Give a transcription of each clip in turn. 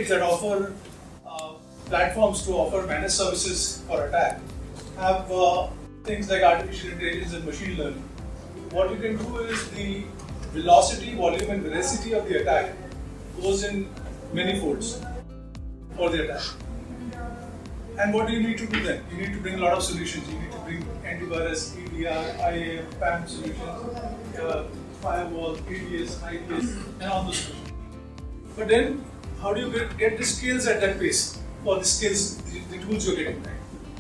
companies that offer platforms to offer managed services for attack have things like artificial intelligence and machine learning. What you can do is the velocity, volume and veracity of the attack goes in many folds for the attack. And what do you need to do then? You need to bring a lot of solutions. You need to bring antivirus, EDR, IAM, PAM solutions, firewall, ADS, IDS, and all those solutions. But then, how do you get the skills at that pace for the skills, the tools you're getting, right?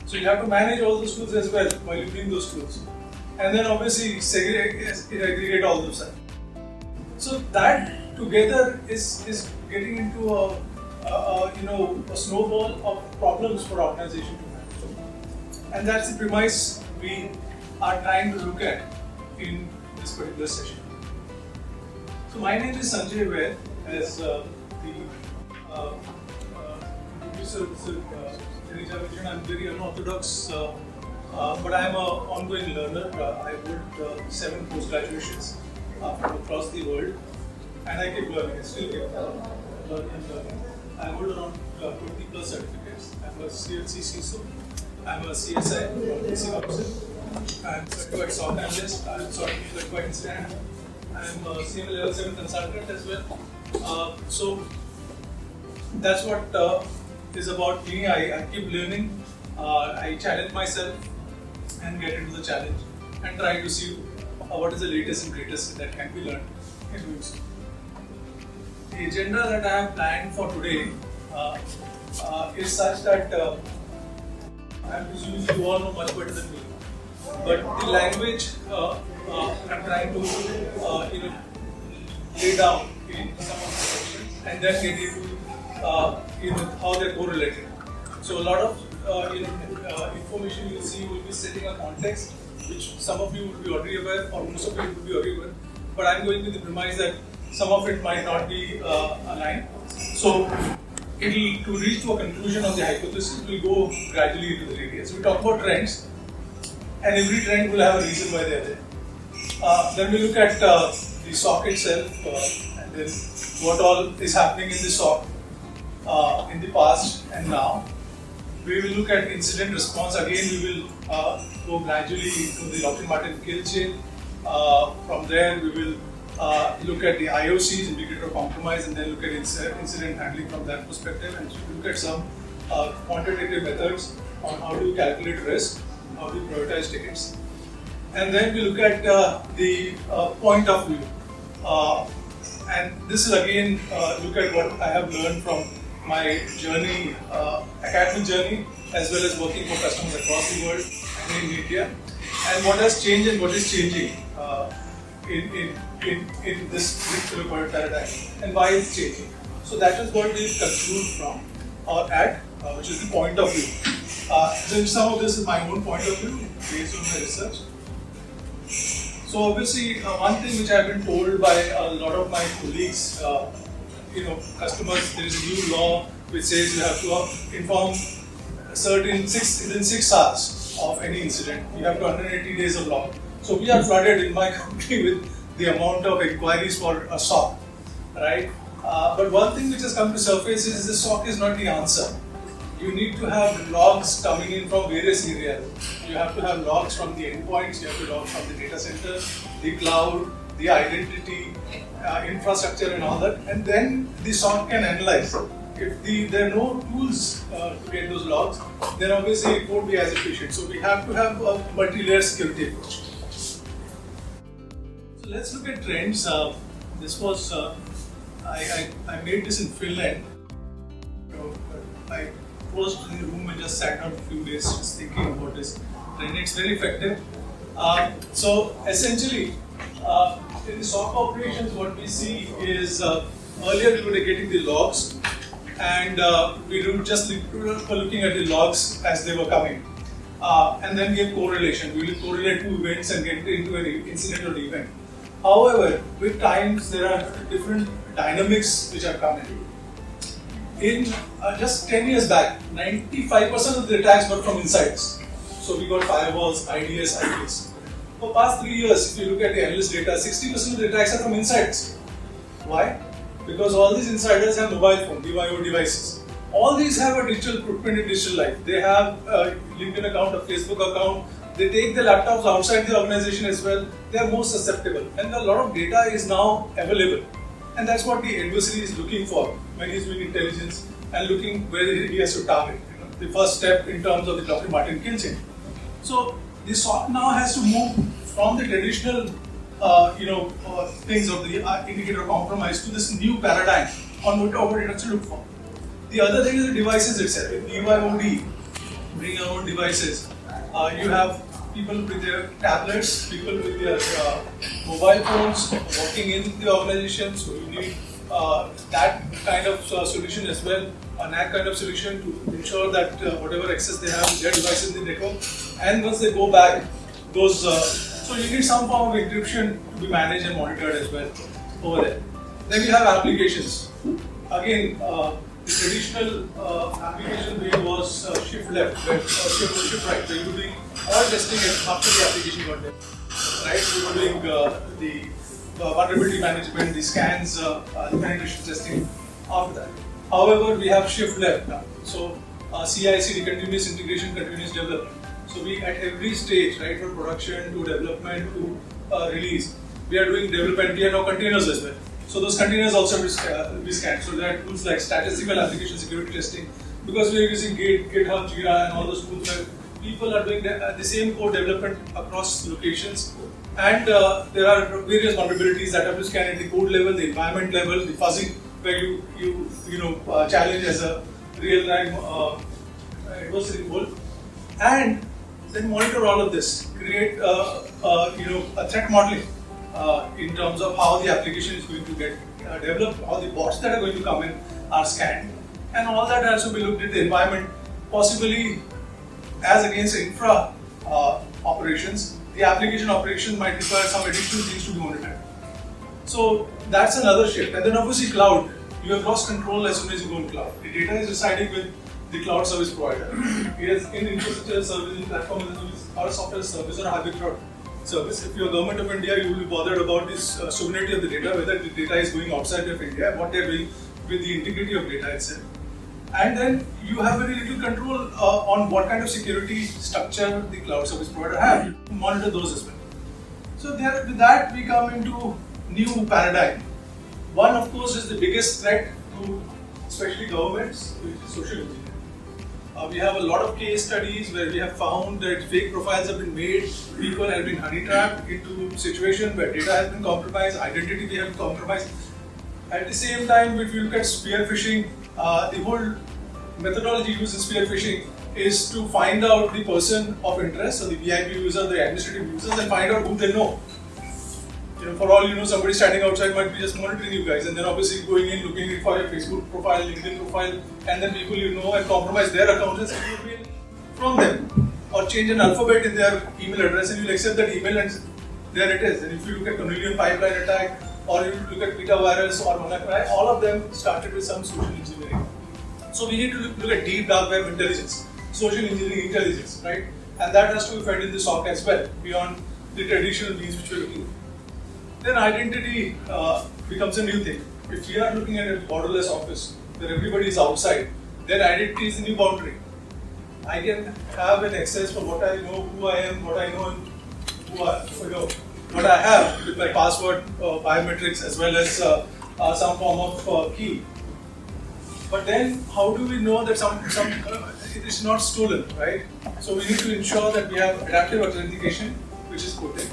So you have to manage all those tools as well while you bring those tools. And then obviously segregate all those. So that together is getting into a snowball of problems for organization to manage. And that's the premise we are trying to look at in this particular session. So my name is Sanjay Vaid, as the producer I'm very unorthodox, but I am an ongoing learner. I hold 7 postgraduations from across the world, and I keep learning. I still keep learning and learning. I hold around 20 plus certificates. I'm a CISO, I'm a CSI, I'm certified SOC analyst, I'm certified incident, I'm a CM level 7 consultant as well. So that's what is about me. I keep learning, I challenge myself and get into the challenge and try to see what is the latest and greatest that can be learned in doing so. The agenda that I have planned for today is such that I'm presuming you all know much better than me. But the language I'm trying to lay down in some of the sections and then get into how they're correlated. So a lot of information you'll see will be setting a context which some of you will be already aware or most of you will be already aware. But I'm going with the premise that some of it might not be aligned. So to reach to a conclusion of the hypothesis, we'll go gradually into the details. We talk about trends, and every trend will have a reason why they're there. Then we look at the SOC itself, and then what all is happening in the SOC in the past and now. We will look at incident response. Again, we will go gradually into the Lockheed Martin kill chain. From there, we will look at the IOCs, indicator of compromise, and then look at incident handling from that perspective, and look at some quantitative methods on how do you calculate risk, how do you prioritize tickets. And then we look at the point of view. And this is again look at what I have learned from my journey, academic journey, as well as working for customers across the world and in India, and what has changed and what is changing in this particular paradigm, and why it's changing. So that is what we conclude from or at, which is the point of view. Then some of this is my own point of view based on my research. So obviously, one thing which I have been told by a lot of my colleagues, customers, there is a new law which says you have to inform within 6 hours of any incident. You have to 180 days of law. So we are flooded in my company with the amount of inquiries for a SOC, right? But one thing which has come to surface is the SOC is not the answer. You need to have logs coming in from various areas. You have to have logs from the endpoints, you have to log from the data center, the cloud, the identity, infrastructure and all that, and then the SOC can analyze. If there are no tools to get those logs, then obviously it won't be as efficient. So we have to have a multi-layer security approach. So let's look at trends. This was, I made this in Finland. I closed in the room and just sat down for a few days just thinking about this trend. It's very effective. So essentially, in the SOC operations, what we see is earlier we were getting the logs, and we were just looking at the logs as they were coming, and then give correlation. We will correlate 2 events and get into an incident or event. However, with times there are different dynamics which are coming. In just 10 years back, 95% of the attacks were from insides. So we got firewalls, IDS, IPs. For past 3 years, if you look at the analyst data, 60% of the attacks are from insides. Why? because all these insiders have mobile phone, BYO devices. All these have a digital footprint in digital life. They have a LinkedIn account, a Facebook account. They take the laptops outside the organization as well. They are more susceptible, and a lot of data is now available. And that's what the adversary is looking for when he's doing intelligence and looking where he has to target. The first step in terms of the Dr. Martin kills him. So the SOC now has to move from the traditional, things of the indicator of compromise to this new paradigm on what it has to look for. The other thing is the devices itself. With BYOD, bring your own devices. You have people with their tablets, people with their mobile phones working in the organization. So you need that kind of solution as well, a NAC kind of solution to ensure that whatever access they have to their devices in the network, and once they go back, those so you need some form of encryption to be managed and monitored as well over there. Then you have applications. Again, the traditional application way was shift left, shift right. So you were doing all testing after the application got there. Right? You were doing the vulnerability management, the scans, the penetration testing after that. However, we have shift left now. So CICD, continuous integration, continuous development. So we at every stage, right, from production to development to release, we are doing development. We are now containers as well. So those containers also will be scanned. So there are tools like statistical application security testing, because we are using GitHub, Jira, and all those tools where people are doing the same code development across locations. And there are various vulnerabilities that have to scan at the code level, the environment level, the fuzzing, where you challenge as a real time adversary involved, and then monitor all of this, create a threat modeling in terms of how the application is going to get developed, how the bots that are going to come in are scanned, and all that has to be looked at the environment, possibly as against infra operations. The application operations might require some additional things to be monitored. So that's another shift. And then obviously cloud, you have lost control as soon as you go in cloud. The data is residing with the cloud service provider. It is in infrastructure service, in platform as a service, or a software service, or a hybrid cloud service. If you're government of India, you will be bothered about this sovereignty of the data, whether the data is going outside of India, what they're doing with the integrity of data itself. And then you have very little control on what kind of security structure the cloud service provider have. You monitor those as well. So there, with that, we come into new paradigm. One, of course, is the biggest threat to especially governments, which is social engineering. We have a lot of case studies where we have found that fake profiles have been made, people have been honey trapped into situations where data has been compromised, identity has been compromised. At the same time, if you look at spear phishing, the whole methodology used in spear phishing is to find out the person of interest, so the VIP user, the administrative users, and find out who they know. For all you know, somebody standing outside might be just monitoring you guys, and then obviously going in, looking for your Facebook profile, LinkedIn profile, and then people you know and compromise their accounts and send you a mail from them, or change an alphabet in their email address, and you'll accept that email, and there it is. And if you look at Cornelian pipeline attack, or you look at Beta virus or WannaCry, all of them started with some social engineering. So we need to look at deep dark web intelligence, social engineering intelligence, right? And that has to be fed in the SOC as well, beyond the traditional means which we're looking at. Then identity becomes a new thing. If we are looking at a borderless office where everybody is outside, then identity is a new boundary. I can have an access for what I know, who I am, what I know, and what I have with my password, biometrics, as well as some form of key. But then, how do we know that it is not stolen, right? So we need to ensure that we have adaptive authentication, which is put in.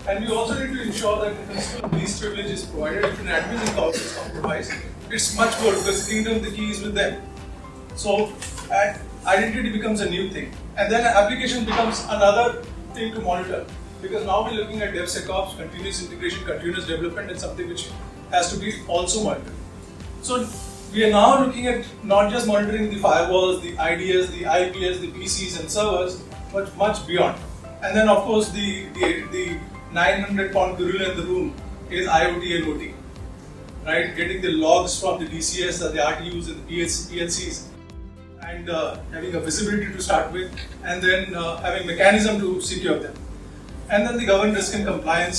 And we also need to ensure that the principal least privilege is provided. If an admin account is compromised, it's much more because the kingdom, the key is with them. So identity becomes a new thing. And then application becomes another thing to monitor. Because now we're looking at DevSecOps, continuous integration, continuous development, and something which has to be also monitored. So we are now looking at not just monitoring the firewalls, the IDS, the IPS, the PCs and servers, but much beyond. And then of course the 900-pound gorilla in the room is IoT and OT, right? Getting the logs from the DCS, the RTUs and the PLCs, and having a visibility to start with, and then having mechanism to secure them. And then the governance risk and compliance,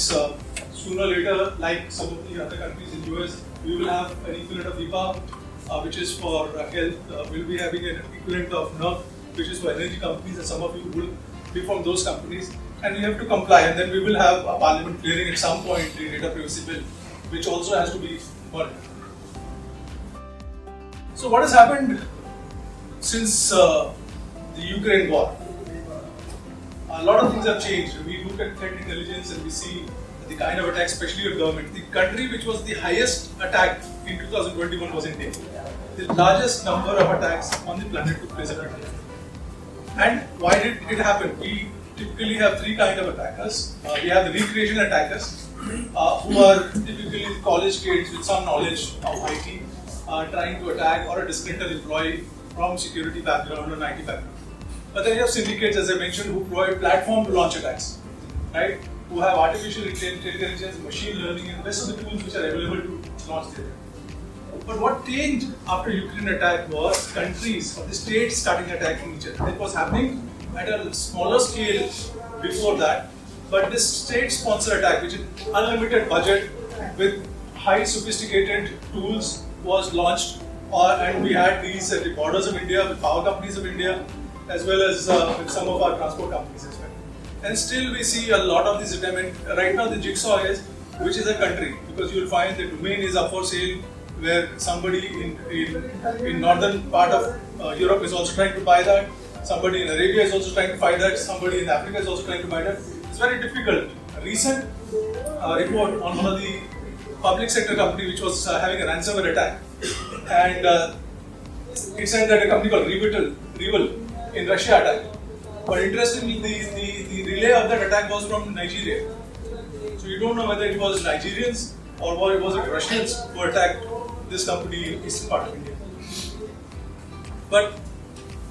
sooner or later, like some of the other countries in US, We will have an equivalent of IPA, which is for health. We'll be having an equivalent of NERC, which is for energy companies, and some of you will be from those companies. And we have to comply, and then we will have a parliament clearing at some point the data privacy bill, which also has to be monitored. So what has happened since the Ukraine war? A lot of things have changed. We look at threat intelligence and we see the kind of attacks, especially at government. The country which was the highest attack in 2021 was India. The largest number of attacks on the planet took place in India. And why did it happen? We typically have three kinds of attackers. We have the recreational attackers, who are typically college kids with some knowledge of IT, trying to attack, or a disgruntled employee from security background or IT background. But then you have syndicates, as I mentioned, who provide platform to launch attacks, right? Who have artificial intelligence, machine learning, and the rest of the tools which are available to launch the attack. But what changed after Ukraine attack was countries or the states starting attacking each other. It was happening at a smaller scale before that, but this state-sponsored attack, which is unlimited budget with high sophisticated tools, was launched, and we had these at the borders of India with power companies of India, as well as with some of our transport companies as well. And still we see a lot of these attempts. Right now the jigsaw is which is a country, because you will find the domain is up for sale, where somebody in northern part of Europe is also trying to buy that, somebody in Arabia is also trying to buy that, somebody in Africa is also trying to buy that. It's very difficult. A recent report on one of the public sector company which was having a ransomware attack, and it said that a company called Revel in Russia attacked. But interestingly, the relay of that attack was from Nigeria. So you don't know whether it was Nigerians or whether it was Russians who attacked this company in eastern part of India. But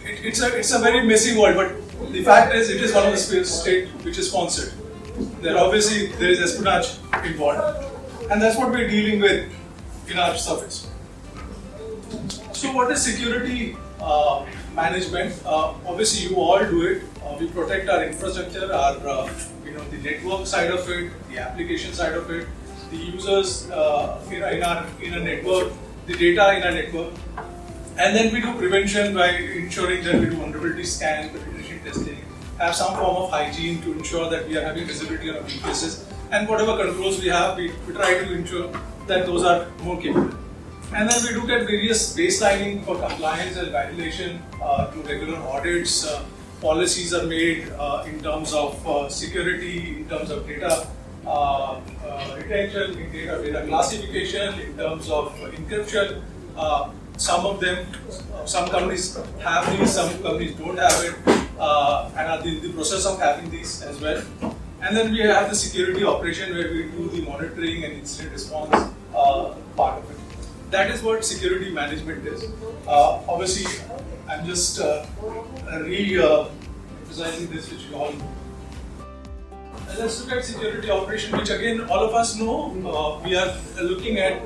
it's a very messy world. But the fact is, it is one of the states which is sponsored. There is espionage involved, and that's what we're dealing with in our surface. So what is security management? Obviously, you all do it. We protect our infrastructure, our the network side of it, the application side of it, the users in a network, the data in a network, and then we do prevention by ensuring that we do vulnerability scan, penetration testing, have some form of hygiene to ensure that we are having visibility on our weaknesses, and whatever controls we have, we try to ensure that those are more capable. And then we look at various baselining for compliance and validation, do regular audits. Policies are made in terms of security, in terms of data retention, in data classification, in terms of encryption. Some of them, some companies have these, some companies don't have it, and are in the process of having these as well. And then we have the security operation where we do the monitoring and incident response part of it. That is what security management is. Obviously, I'm just re-emphasizing this, which you all know. And let's look at security operation, which again all of us know. We are looking at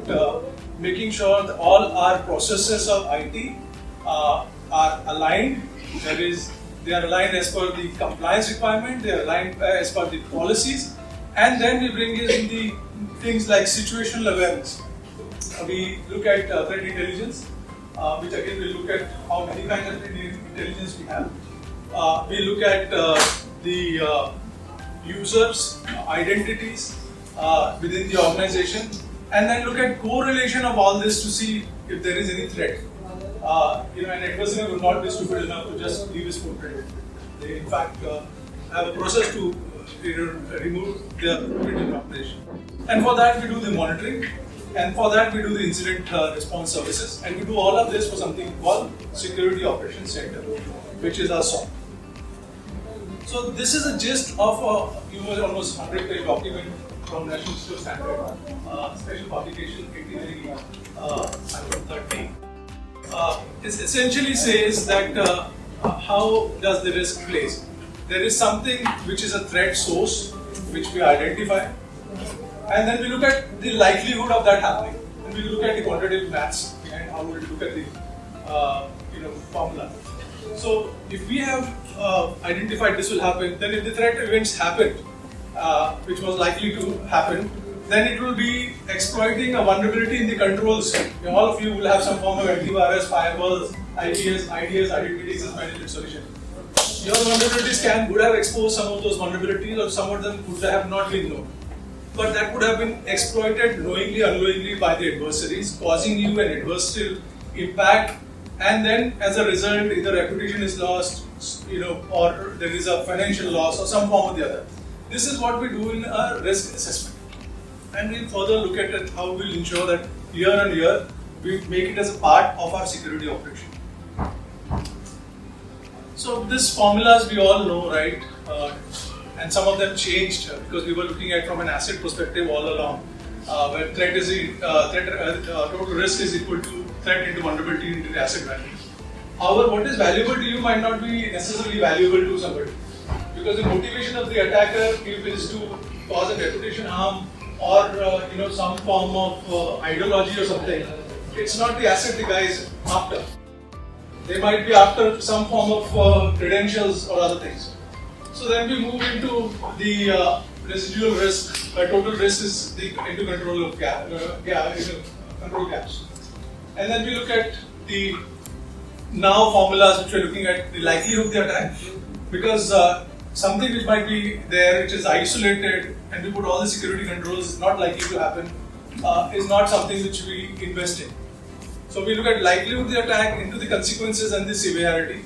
making sure that all our processes of IT are aligned. That is, they are aligned as per the compliance requirement, they are aligned as per the policies, and then we bring in the things like situational awareness. We look at threat intelligence, which again we look at how many kinds of threat intelligence we have. We look at the users' identities within the organization, and then look at correlation of all this to see if there is any threat. An adversary will not be stupid enough to just leave his footprint. They in fact have a process to remove their footprint in operation. And for that we do the monitoring. And for that, we do the incident response services, and we do all of this for something called Security Operations Center, which is our SOC. So this is a gist of a almost 100-page document from National Institute of Standard, special publication 83/13. It essentially says that how does the risk place? There is something which is a threat source, which we identify. And then we look at the likelihood of that happening, and we look at the quantitative maths behind how we look at the formula. So if we have identified this will happen, then if the threat events happen, which was likely to happen, then it will be exploiting a vulnerability in the controls. All of you will have some form of antivirus, firewalls, IDS, identity access management solution. Your vulnerability scan would have exposed some of those vulnerabilities, or some of them could have not been known. But that could have been exploited knowingly, unknowingly by the adversaries, causing you an adversarial impact, and then as a result, either reputation is lost, or there is a financial loss, or some form or the other. This is what we do in a risk assessment. And we'll further look at it, how we'll ensure that year on year we make it as a part of our security operation. So these formulas we all know, right? And some of them changed because we were looking at from an asset perspective all along, where total risk is equal to threat into vulnerability into the asset value. However, what is valuable to you might not be necessarily valuable to somebody, because the motivation of the attacker is to cause a reputation harm, or some form of ideology or something. It's not the asset the guy is after. They might be after some form of credentials or other things. So then we move into the residual risk. Total risk is the into control of control gaps. And then we look at the now formulas which we're looking at the likelihood of the attack, because something which might be there which is isolated and we put all the security controls is not likely to happen, is not something which we invest in. So we look at likelihood of the attack, into the consequences and the severity,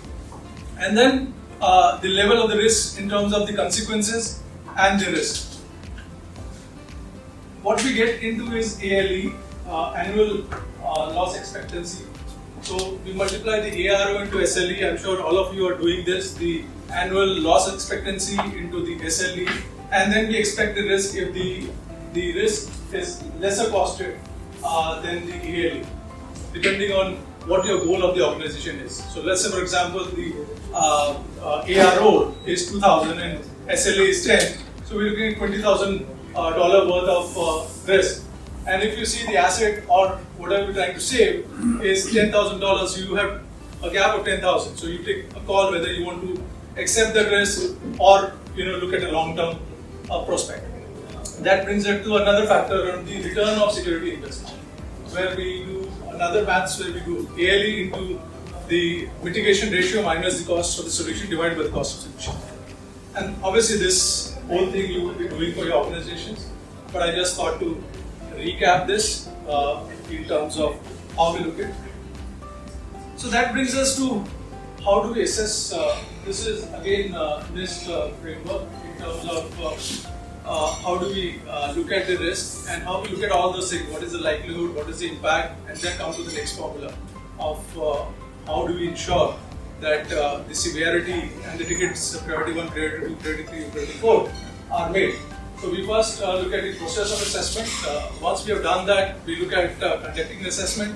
and then the level of the risk in terms of the consequences and the risk. What we get into is ALE, annual loss expectancy. So we multiply the ARO into SLE. I'm sure all of you are doing this. The annual loss expectancy into the SLE, and then we expect the risk if the risk is lesser costed than the ALE, depending on what your goal of the organization is. So let's say, for example, the ARO is 2,000 and SLA is 10. So we're looking at $20,000 worth of risk. And if you see the asset or whatever you're trying to save is $10,000, you have a gap of 10,000. So you take a call whether you want to accept that risk or look at a long-term prospect. That brings us to another factor on the return of security investment, where we do another maths where we do ALE into the mitigation ratio minus the cost of the solution divided by the cost of solution. And obviously this whole thing you will be doing for your organizations, but I just thought to recap this in terms of how we look at it. So that brings us to how do we assess, this is again NIST framework in terms of how do we look at the risk and how we look at all those things, what is the likelihood, what is the impact, and then come to the next formula of how do we ensure that the severity and the tickets, priority 1, priority 2, priority 3, priority 4 are made. So we first look at the process of assessment. Once we have done that, we look at conducting the assessment.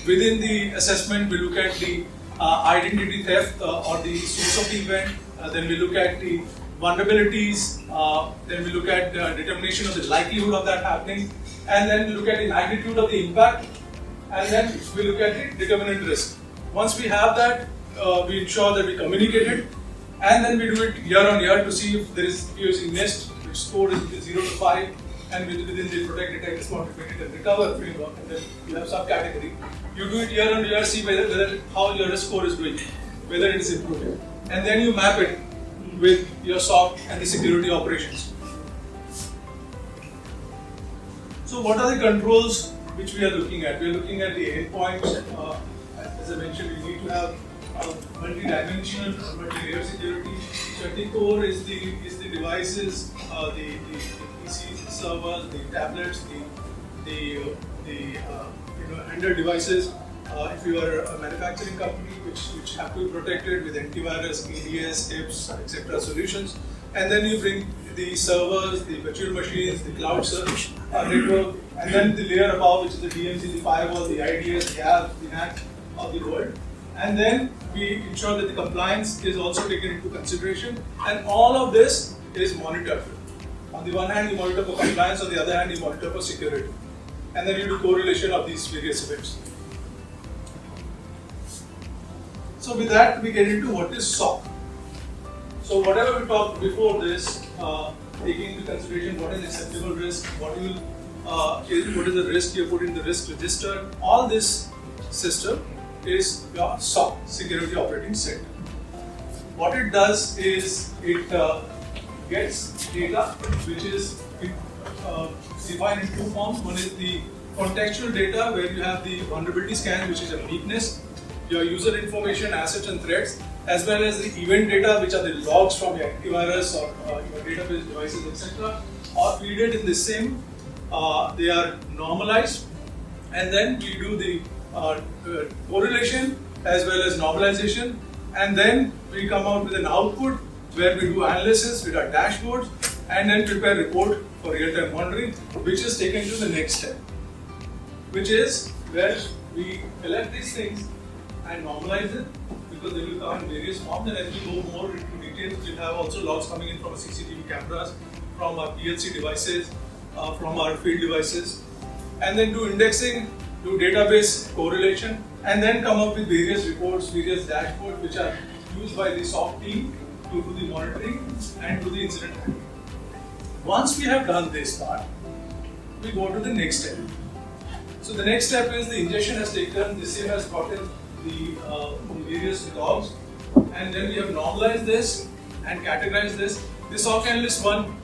Within the assessment, we look at the identity theft or the source of the event. Then we look at the vulnerabilities. Then we look at the determination of the likelihood of that happening. And then we look at the magnitude of the impact. And then we look at the determinant risk. Once we have that, we ensure that we communicate it. And then we do it year on year to see if there is using NIST, which score is 0 to 5, and within the protect, detect, respond, prevent, and recover framework, and then you have subcategory. You do it year on year, see whether how your risk score is doing, whether it is improving, and then you map it with your SOC and the security operations. So, what are the controls which we are looking at? We are looking at the endpoints. As I mentioned, you need to have multi-dimensional, multi-layer security. So at the core is the devices, the PCs, the servers, the tablets, the handheld devices. If you are a manufacturing company, which have to be protected with antivirus, ADS, HIPS, etc. solutions, and then you bring the servers, the virtual machines, the cloud service network, and then the layer above, which is the DMZ, the firewall, the IDS, the app, the NAC of the world. And then we ensure that the compliance is also taken into consideration, and all of this is monitored. On the one hand, you monitor for compliance, on the other hand, you monitor for security. And then you do correlation of these various events. So with that, we get into what is SOC. So whatever we talked before this, taking into consideration what is acceptable risk, what you will what is the risk, you put in the risk register. All this system is your SOC, Security Operating Center. What it does is it gets data which is defined in two forms. One is the contextual data where you have the vulnerability scan, which is a weakness, your user information, assets and threats, as well as the event data, which are the logs from your antivirus or your database devices, etc. Or feed it in the SIM. They are normalized, and then we do the correlation as well as normalization, and then we come out with an output where we do analysis with our dashboards and then prepare report for real-time monitoring, which is taken to the next step, which is where we collect these things and normalize it, because they will come in various forms, and as we go more into details, we'll have also logs coming in from our CCTV cameras, from our PLC devices, from our field devices, and then do indexing, do database correlation, and then come up with various reports, various dashboards which are used by the SOC team to do the monitoring and do the incident handling. Once we have done this part, we go to the next step. So the next step is the ingestion has taken, the SIM has gotten the various logs, and then we have normalized this and categorized this. The SOC analyst 1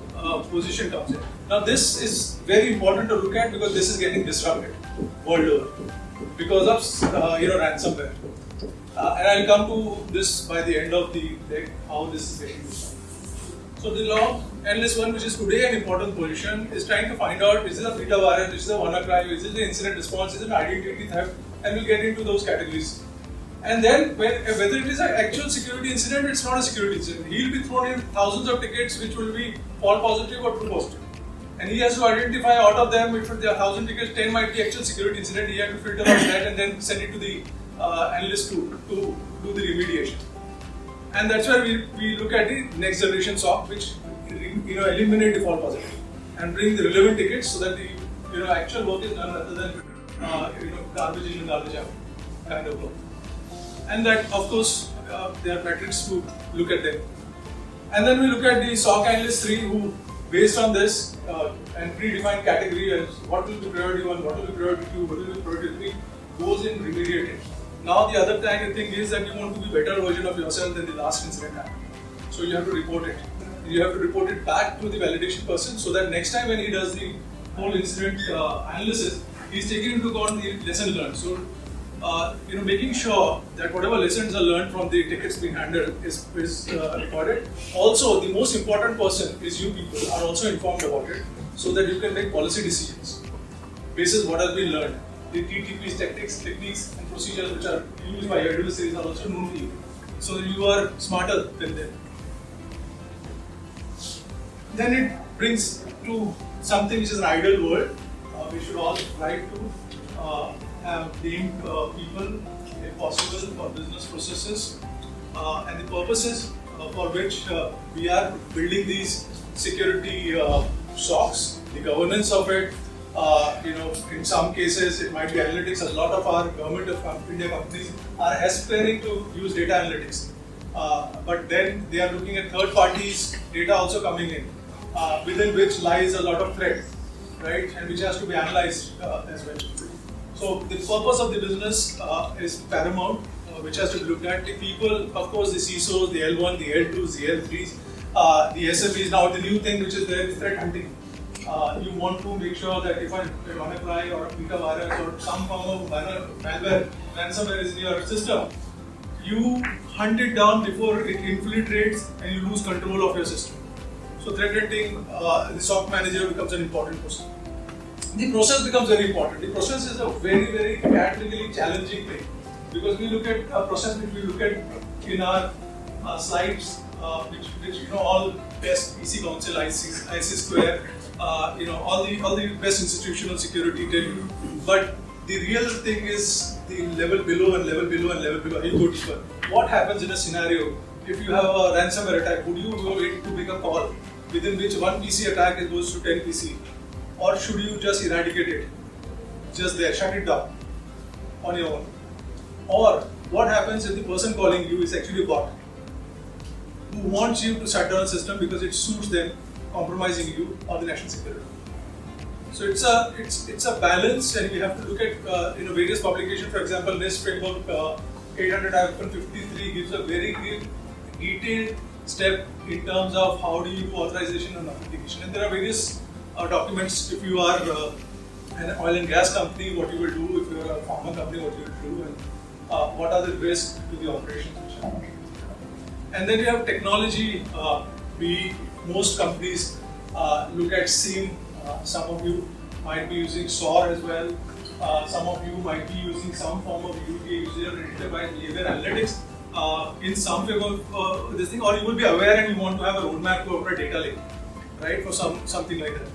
position comes in. Now this is very important to look at, because this is getting disrupted world over because of ransomware. And I'll come to this by the end of the deck, how this is getting disrupted. So the log analyst 1, which is today an important position, is trying to find out, is it a beta virus, is it a WannaCry, is it an incident response, is it an identity theft, and we'll get into those categories. And then whether it is an actual security incident, it's not a security incident. He'll be thrown in thousands of tickets which will be false positive or true positive. And he has to identify out of them, if there are 1,000 tickets, 10 might be actual security incident. He has to filter out that and then send it to the analyst to do the remediation. And that's where we look at the next generation SOC, which eliminate the false positive and bring the relevant tickets so that the actual work is done rather than garbage in and garbage out kind of work. And that, of course, there are metrics to look at them. And then we look at the SOC analyst 3, who, based on this and predefined category as what will be priority 1, what will be priority 2, what will be priority 3, goes in remediating. Now the other kind of thing is that you want to be better version of yourself than the last incident happened. So you have to report it. You have to report it back to the validation person, so that next time when he does the whole incident analysis, he's taking into account the lesson learned. So making sure that whatever lessons are learned from the tickets being handled is recorded. Also, the most important person is you people are also informed about it, so that you can make policy decisions based on what has been learned. The TTP's techniques and procedures which are used by your adversaries are also known to you, so that you are smarter than them. Then it brings to something which is an ideal world. We should all try to have named people, if possible, for business processes and the purposes for which we are building these security SOCs, the governance of it. In some cases it might be analytics. A lot of our government of India companies are aspiring to use data analytics, but then they are looking at third parties' data also coming in, within which lies a lot of threat, right, and which has to be analyzed as well. So the purpose of the business is paramount, which has to be looked at. The people, of course, the CISOs, the L1, the L2s, the L3s, the SMEs. Now the new thing which is there is threat hunting. You want to make sure that if a WannaCry or a beta virus or some form of malware, ransomware is in your system, you hunt it down before it infiltrates and you lose control of your system. So threat hunting, the SOC manager becomes an important person. The process becomes very important. The process is a very, very academically challenging thing, because we look at a process which we look at in our slides, which all best PC Council, IC Square, all the best institutional security tell you. But the real thing is the level below and level below and level below. You go deeper. What happens in a scenario if you have a ransomware attack? Would you wait to make a call within which one PC attack goes to 10 PC? Or should you just eradicate it? Just there, shut it down on your own. Or what happens if the person calling you is actually a bot who wants you to shut down a system because it suits them, compromising you or the national security? So it's a balance, and we have to look at various publications. For example, NIST framework 800-53 gives a very detailed step in terms of how do you do authorization and authentication. And there are various documents. If you are an oil and gas company, what you will do. If you are a pharma company, what you will do, and what are the risks to the operations which are. And then you have technology. Most companies look at SIEM. Some of you might be using SOAR as well. Some of you might be using some form of user-generated behavior analytics in some favor of this thing, or you will be aware and you want to have a roadmap to open a data lake, right, for something like that.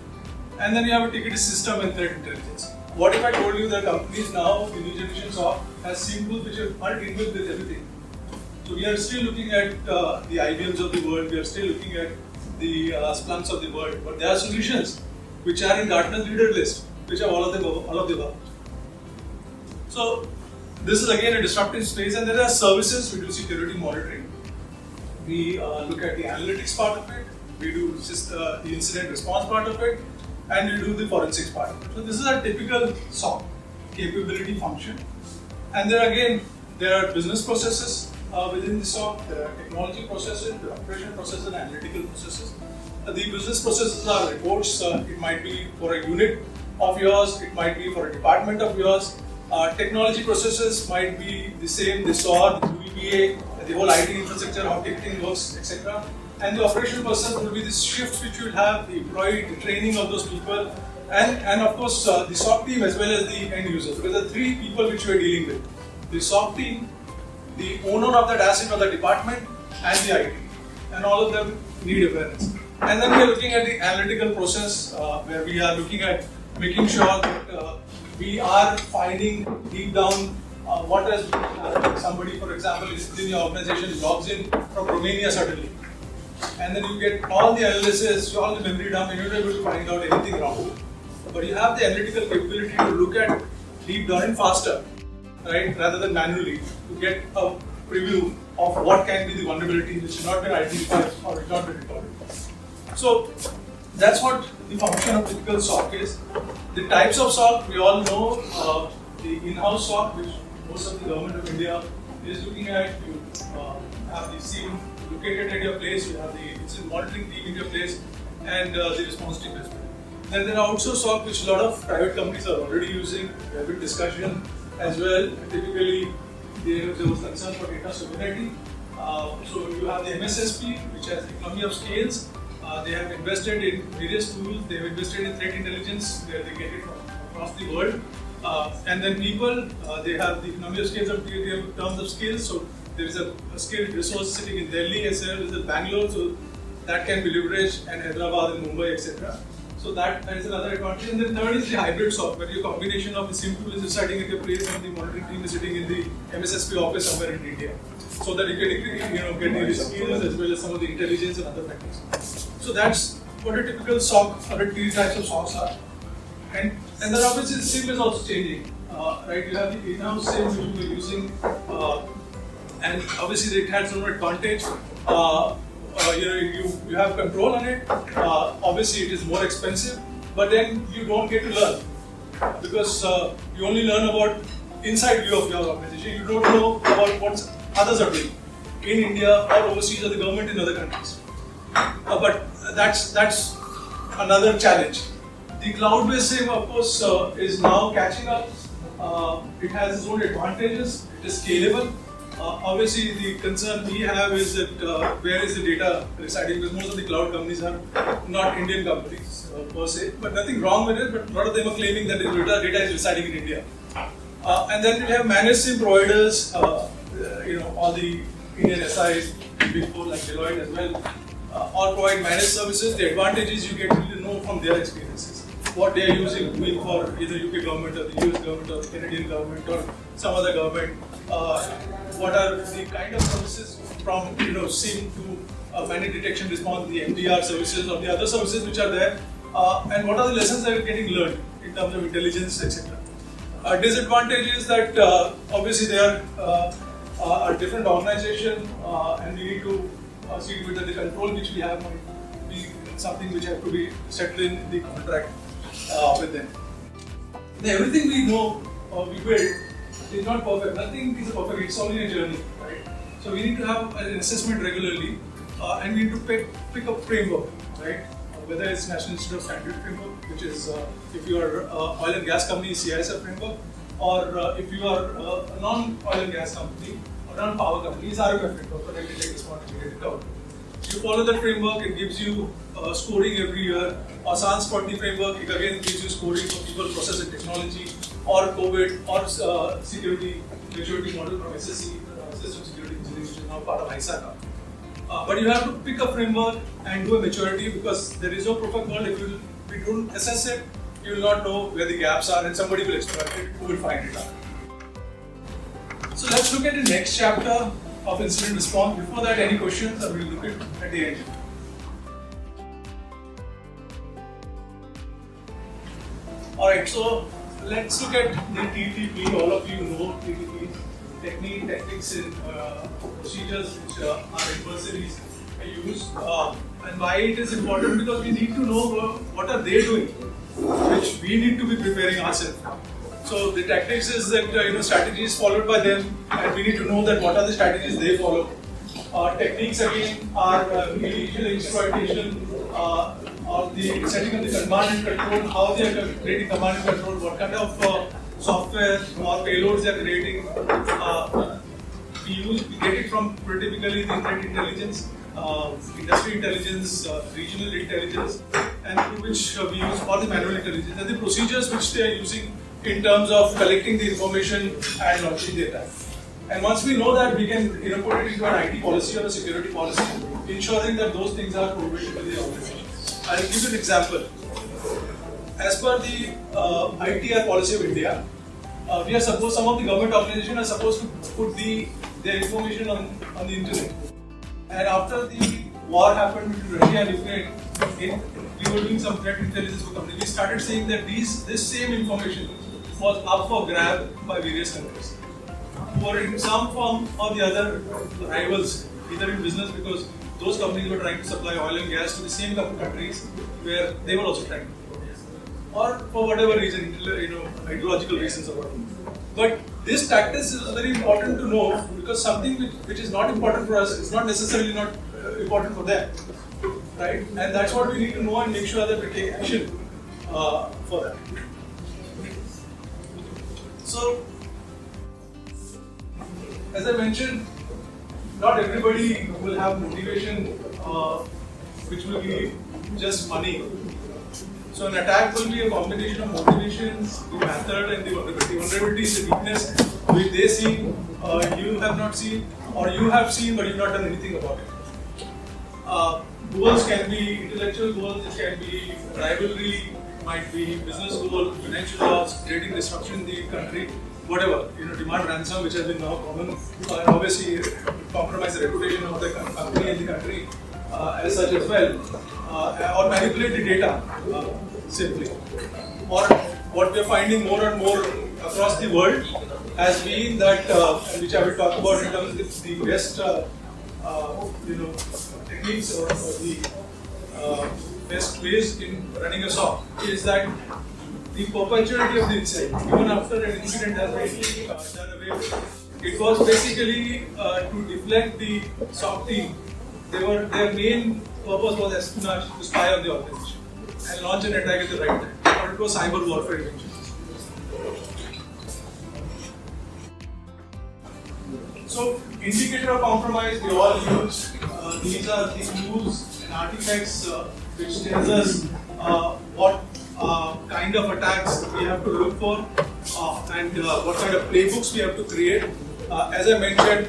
And then you have a ticketing system and threat intelligence. What if I told you that companies now, the new generation SOC, has SIEM tools which are inbuilt with everything? So we are still looking at the IBMs of the world, we are still looking at the Splunks of the world, but there are solutions which are in Gartner's leader list, which are all of the above. So this is again a disruptive space, and there are services. We do security monitoring. We look at the analytics part of it. We do the incident response part of it, and we do the forensics part of it. So this is a typical SOC capability function. And there are business processes within the SOC. There are technology processes, there are operation processes, and analytical processes. The business processes are reports. It might be for a unit of yours. It might be for a department of yours. Technology processes might be the same, the SOAR, the UEBA, the whole IT infrastructure, how ticketing works, etc. And the operational process will be the shifts which you will have, the employee, the training of those people, and of course the SOC team as well as the end user. Because there are three people which we are dealing with: the SOC team, the owner of that asset or the department, and the IT. And all of them need awareness. And then we are looking at the analytical process where we are looking at making sure that we are finding deep down what is somebody, for example, is in your organization, logs in from Romania suddenly. And then you get all the analysis, all the memory dump, and you're not able to find out anything wrong. But you have the analytical capability to look at deep down and faster, right, rather than manually, to get a preview of what can be the vulnerability which has not been identified or has not been recorded. So that's what the function of typical SOC is. The types of SOC, we all know, the in-house SOC, which most of the government of India is looking at. You have the SIEM located at your place, you have the incident monitoring team in your place, and the response team as well. Then there are outsourced SOC, which a lot of private companies are already using. We have a discussion as well. Typically, there was concern for data sovereignty. So you have the MSSP, which has economy of scales. They have invested in various tools. They have invested in threat intelligence, where they get it from across the world. And then people, they have the economy of scales in terms of skills. So there is a skilled resource sitting in Delhi as well as in Bangalore, so that can be leveraged, and Hyderabad and Mumbai, etc. So that is another advantage. And then third is the hybrid SOC, where your combination of the SIEM tool is residing at your place and the monitoring team is sitting in the MSSP office somewhere in India, so that you can get the skills as well as some of the intelligence and other factors. So that's what a typical SOC or three types of SOCs are. And then obviously the SIEM is also changing. Right? You have the in-house SIEM which we are using, and obviously it has some advantage. You have control on it. Obviously it is more expensive, but then you don't get to learn, because you only learn about inside view of your organization. You don't know about what others are doing in India or overseas or the government in other countries. But that's another challenge. The cloud-based SIEM, of course, is now catching up. It has its own advantages. It is scalable. Obviously, the concern we have is that where is the data residing? Because most of the cloud companies are not Indian companies per se, but nothing wrong with it. But a lot of them are claiming that the data is residing in India. And then we have managed SIEM providers. All the Indian SIs, Big Four like Deloitte as well, or provide managed services. The advantage is you get to know from their experiences what they are doing for either UK government or the US government or the Canadian government or some other government. What are the kind of services from SIEM to managed detection response, the MDR services or the other services which are there, and what are the lessons that are getting learned in terms of intelligence, etc. Disadvantage is that obviously they are a different organization, and we need to see that the control which we have might be something which has to be settled in the contract. with them. Now, everything we know or we build is not perfect. Nothing is perfect. It's only a journey, right? So we need to have an assessment regularly, and we need to pick up framework, right? Whether it's National Institute of Standards framework, which is if you are oil and gas company, CISO framework, or if you are a non-oil and gas company or non-power company, it's RMF framework, protect, detect, respond, mitigate, recover. You follow the framework, it gives you scoring every year. Or SANS 40 framework, it again gives you scoring for people, process and technology, or COVID, or security maturity model from SSC, System Security Engineering, which is now part of ISACA. But you have to pick a framework and do a maturity, because there is no perfect world. If we don't assess it, you will not know where the gaps are, and somebody will exploit it, who will find it out. So let's look at the next chapter of incident response. Before that, any questions, or we'll look at the end. Alright, so let's look at the TTP. All of you know TTP, technique, tactics, and procedures which our adversaries use. And why it is important? Because we need to know what are they doing, which we need to be preparing ourselves. So the tactics is that strategies followed by them, and we need to know that what are the strategies they follow. Techniques again are illegal exploitation, or the setting of the command and control, how they are creating command and control, what kind of software or payloads they are creating. We get it from typically the threat intelligence, industry intelligence, regional intelligence, and through which we use for the manual intelligence, and the procedures which they are using in terms of collecting the information and launching the attack. And once we know that, we can put it into an IT policy or a security policy, ensuring that those things are provided to the organization. I'll give you an example. As per the ITR policy of India, we are supposed, some of the government organizations are supposed to put their information on the internet. And after the war happened between Russia and Ukraine, we were doing some threat intelligence for companies. We started saying that this same information was up for grab by various countries, who were in some form or the other rivals, either in business, because those companies were trying to supply oil and gas to the same countries where they were also trying to, or for whatever reason, ideological reasons or whatever. But this tactics is very important to know, because something which is not important for us is not necessarily not important for them, right? And that's what we need to know and make sure that we take action for that. So, as I mentioned, not everybody will have motivation which will be just money. So an attack will be a combination of motivations, the method, and the vulnerability. Vulnerability is a weakness which they see, you have not seen, or you have seen but you have not done anything about it. Goals can be intellectual goals, it can be rivalry, might be business goal, financial loss, creating disruption in the country, whatever. Demand ransom, which has been now common, and obviously compromise the reputation of the company and the country as such as well, or manipulate the data simply. Or what we are finding more and more across the world has been that, which I will talk about in terms of the best techniques or the best ways in running a SOC, is that the perpetuity of the incident, even after an incident has been done away with. It was basically to deflect the SOC team. Their main purpose was espionage, to spy on the organization and launch an attack at the right time. Or it was cyber warfare eventually. So, indicator of compromise we all use. These are the clues and artifacts which tells us what kind of attacks we have to look for and what kind of playbooks we have to create. As I mentioned,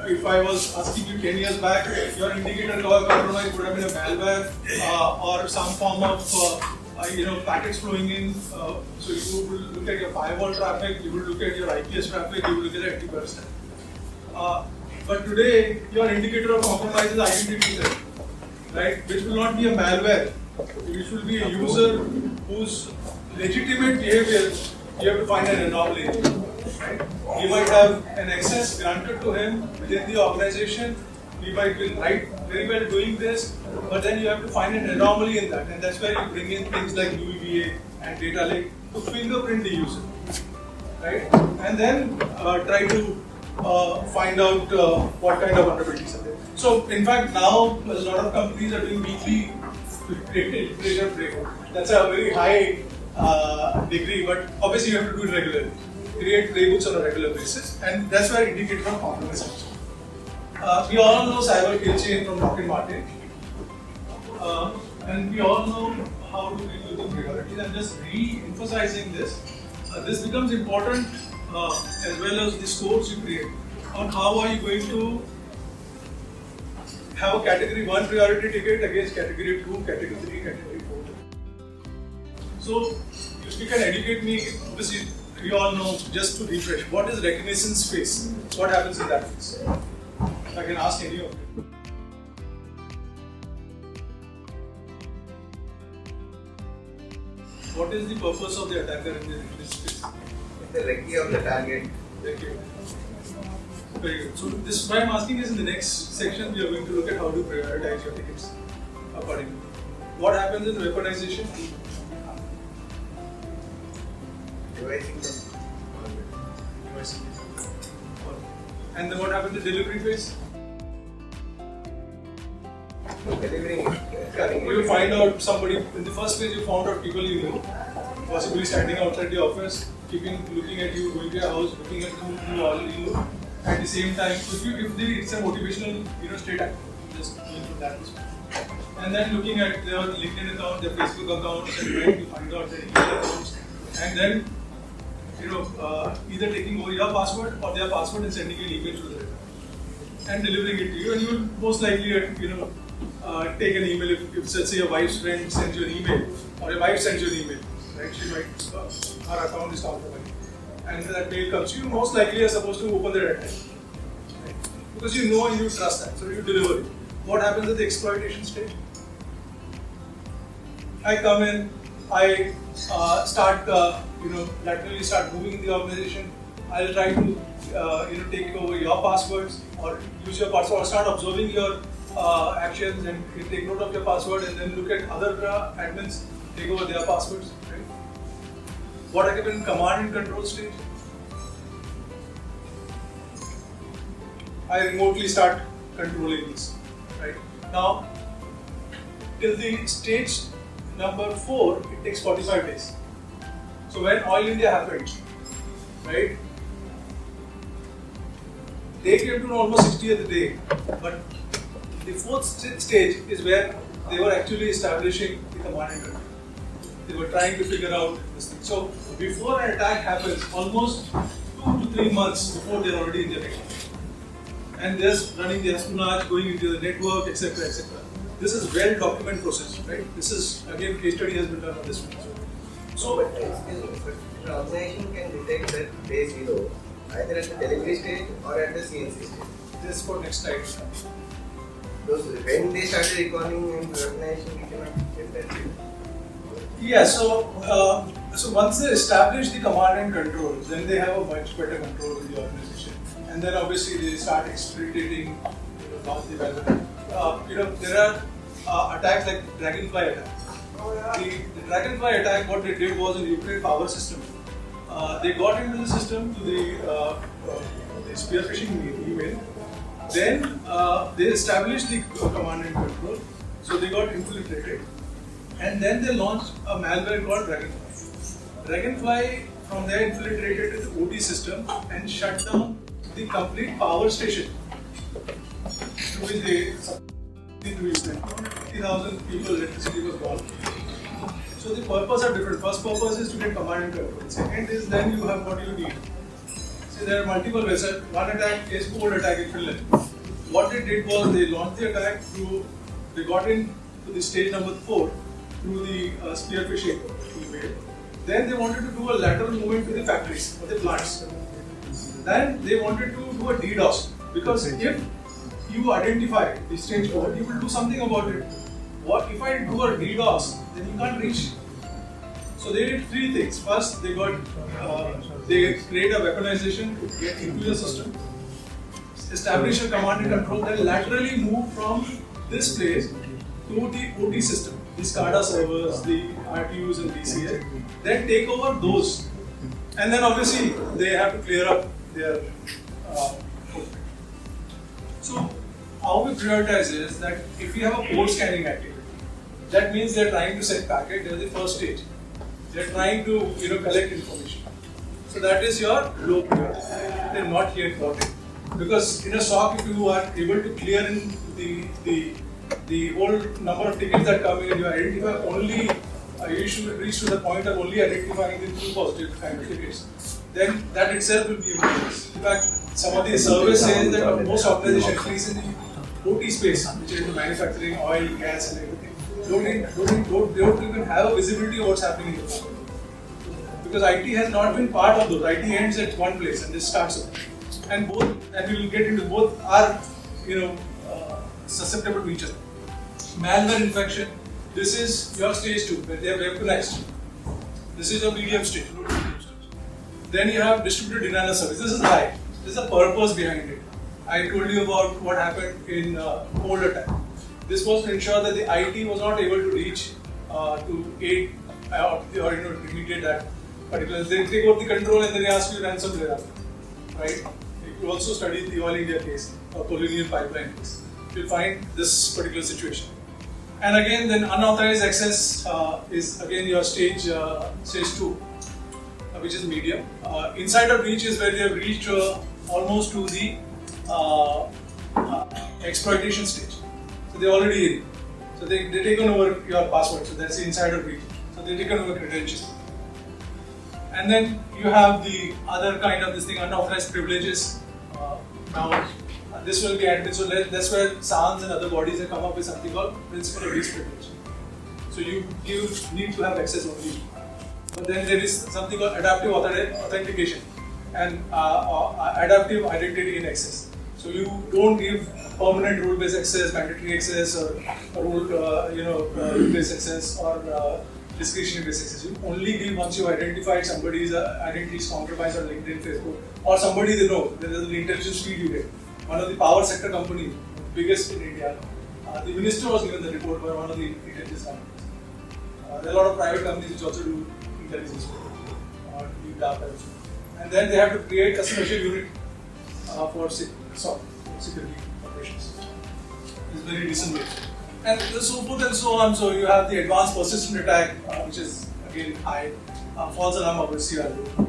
if I was asking you 10 years back, your indicator of compromise would have been a malware or some form of packets flowing in. So you would look at your firewall traffic, you would look at your IPS traffic, you would look at antivirus traffic. But today, your indicator of compromise is identity theft, right? Which will not be a malware, which will be a user whose legitimate behavior you have to find an anomaly in. Right? He might have an access granted to him within the organization. He might be very well doing this, but then you have to find an anomaly in that, and that's where you bring in things like UEBA RPA and data lake to fingerprint the user, right? And then try to find out what kind of vulnerabilities are there. So in fact now a lot of companies are doing weekly infiltration breakout. That's a very high degree, but obviously you have to do it regularly. Create playbooks on a regular basis, and that's where indicator of compromise. We all know cyber kill chain from Lockheed Martin, and we all know how to deal with the priorities. I'm just re-emphasizing this. This becomes important as well as the scores you create on how are you going to have a category 1 priority ticket against category 2, category 3, category 4. So if you can educate me, obviously we all know, just to refresh, what is reconnaissance phase? What happens in that phase? If I can ask any of you. What is the purpose of the attacker in this phase? The recce of the target. Recce. Very good. So this, why I'm asking is, in the next section we are going to look at how to prioritize your tickets accordingly. What happens in weaponization? Devising. And then what happens in delivery phase? Delivering it. You will find out somebody, in the first phase you found out people you knew, possibly standing outside the office, looking at you, going to your house, looking at who you already know. At the same time, if it's a motivational state act, just going from that perspective. And then looking at their LinkedIn account, their Facebook accounts, and trying to find out their email accounts, and then either taking over your password or their password and sending an email to them and delivering it to you. And you will most likely take an email if let's say your wife's friend sends you an email, or your wife sends you an email, right? She might, her account is compromised, and that mail comes to you. Most likely you are supposed to open that at time, right? Because you know and you trust that, so you deliver it. What happens at the exploitation stage? I come in, I start laterally start moving the organization. I'll try to take over your passwords or use your password, or start observing your actions and take note of your password, and then look at other admins, take over their passwords. Right? What happens in command and control stage? I remotely start controlling this. Right now, till the stage number 4, it takes 45 days. So when Oil India happened, right, they came to know almost 60th day, but the 4th stage is where they were actually establishing the command and control. They were trying to figure out this thing. So before an attack happens, almost 2 to 3 months before they're already in the network, and they're running the espionage, going into the network, etc., etc. This is well documented process, right? This is, again, case study has been done on this one. So, but the organization can detect that day 0 either at the delivery stage or at the CNC stage. This for next slide. When they started recalling and organization, we cannot get that data. Yeah, so once they establish the command and control, then they have a much better control of the organization. And then obviously they start exploiting, launch the weapon. There are attacks like Dragonfly attack. The Dragonfly attack, what they did was in Ukraine power system. They got into the system to the spear phishing email. Then they established the command and control. So they got infiltrated. And then they launched a malware called Dragonfly. Dragonfly from there infiltrated the OT system and shut down the complete power station, to which they into Ukraine. 50,000 people, electricity was gone. So the purpose are different. First purpose is to get command and control. Second is then you have what you need. So there are multiple ways. One attack is old attack in Finland. What they did was they launched the attack through, they got into the stage number 4 through the spear phishing email. Then they wanted to do a lateral movement to the factories or the plants. Then they wanted to do a DDoS, because if you identify the stage 4, you will do something about it. What if I do a DDoS? Then you can't reach. So they did 3 things. First, they create a weaponization to get into the system, establish a command and control, then laterally move from this place to the OT system. the SCADA servers, the RTUs and DCA, then take over those. And then obviously they have to clear up their footprint. So how we prioritize is that if you have a port scanning activity, that means they're trying to send packet, they're the first stage. They're trying to collect information. So that is your low priority. They're not yet got it. Because in a SOC, if you are able to clear in the whole number of tickets that come in and you identify only, you should reach to the point of only identifying the true positive kind of tickets, then that itself will be a bonus. In fact, some of the surveys say that most organizations, at least in the OT space, which is into manufacturing, oil, gas and everything, don't even have a visibility of what's happening in the company. Because IT has not been part of those. IT ends at one place and this starts over. And we will get into both are susceptible to each other. Malware infection, this is your stage 2, where they are weaponized. This is your medium stage, low to medium stage. Then you have distributed denial of service. This is high. There's a purpose behind it. I told you about what happened in cold attack. This was to ensure that the IT was not able to reach to aid or remediate that particular. They take over the control and then they ask you ransomware after, right? You also study the Oil India case or Colonial Pipeline case. You'll find this particular situation. And again, then unauthorized access is again your stage 2, which is medium. Insider breach is where they have reached almost to the exploitation stage. So they're already in. So they taken over your password. So that's the insider breach. So they've taken over credentials. And then you have the other kind of this thing, unauthorized privileges. Now, this will be admin. So that's where SANS and other bodies have come up with something called principle of least privilege. So you need to have access only. But then there is something called adaptive authentication and adaptive identity in access. So you don't give permanent rule-based access, mandatory access, or rule-based access, or discretionary-based access. You only give once you identified somebody's identity is compromised on LinkedIn, Facebook, or somebody they know. There is the intelligence feed you get. One of the power sector company, biggest in India. The minister was given the report by one of the intelligence companies. There are a lot of private companies which also do intelligence or deep data. And then they have to create a special unit for security operations. It's very recent way. And so forth and so on. So you have the advanced persistent attack, which is again high, false alarm obviously are low.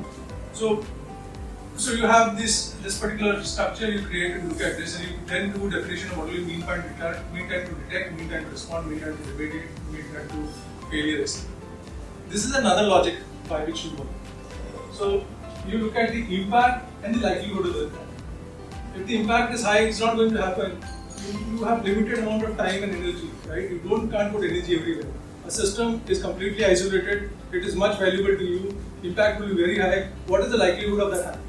So you have this particular structure you create to look at this, and you then do definition of what do you mean by mean time to detect, mean time to respond, mean time to debate it, mean time to failure risk. This is another logic by which you work. So you look at the impact and the likelihood of the impact. If the impact is high, it's not going to happen. You have limited amount of time and energy, right? You can't put energy everywhere. A system is completely isolated. It is much valuable to you. Impact will be very high. What is the likelihood of that happening?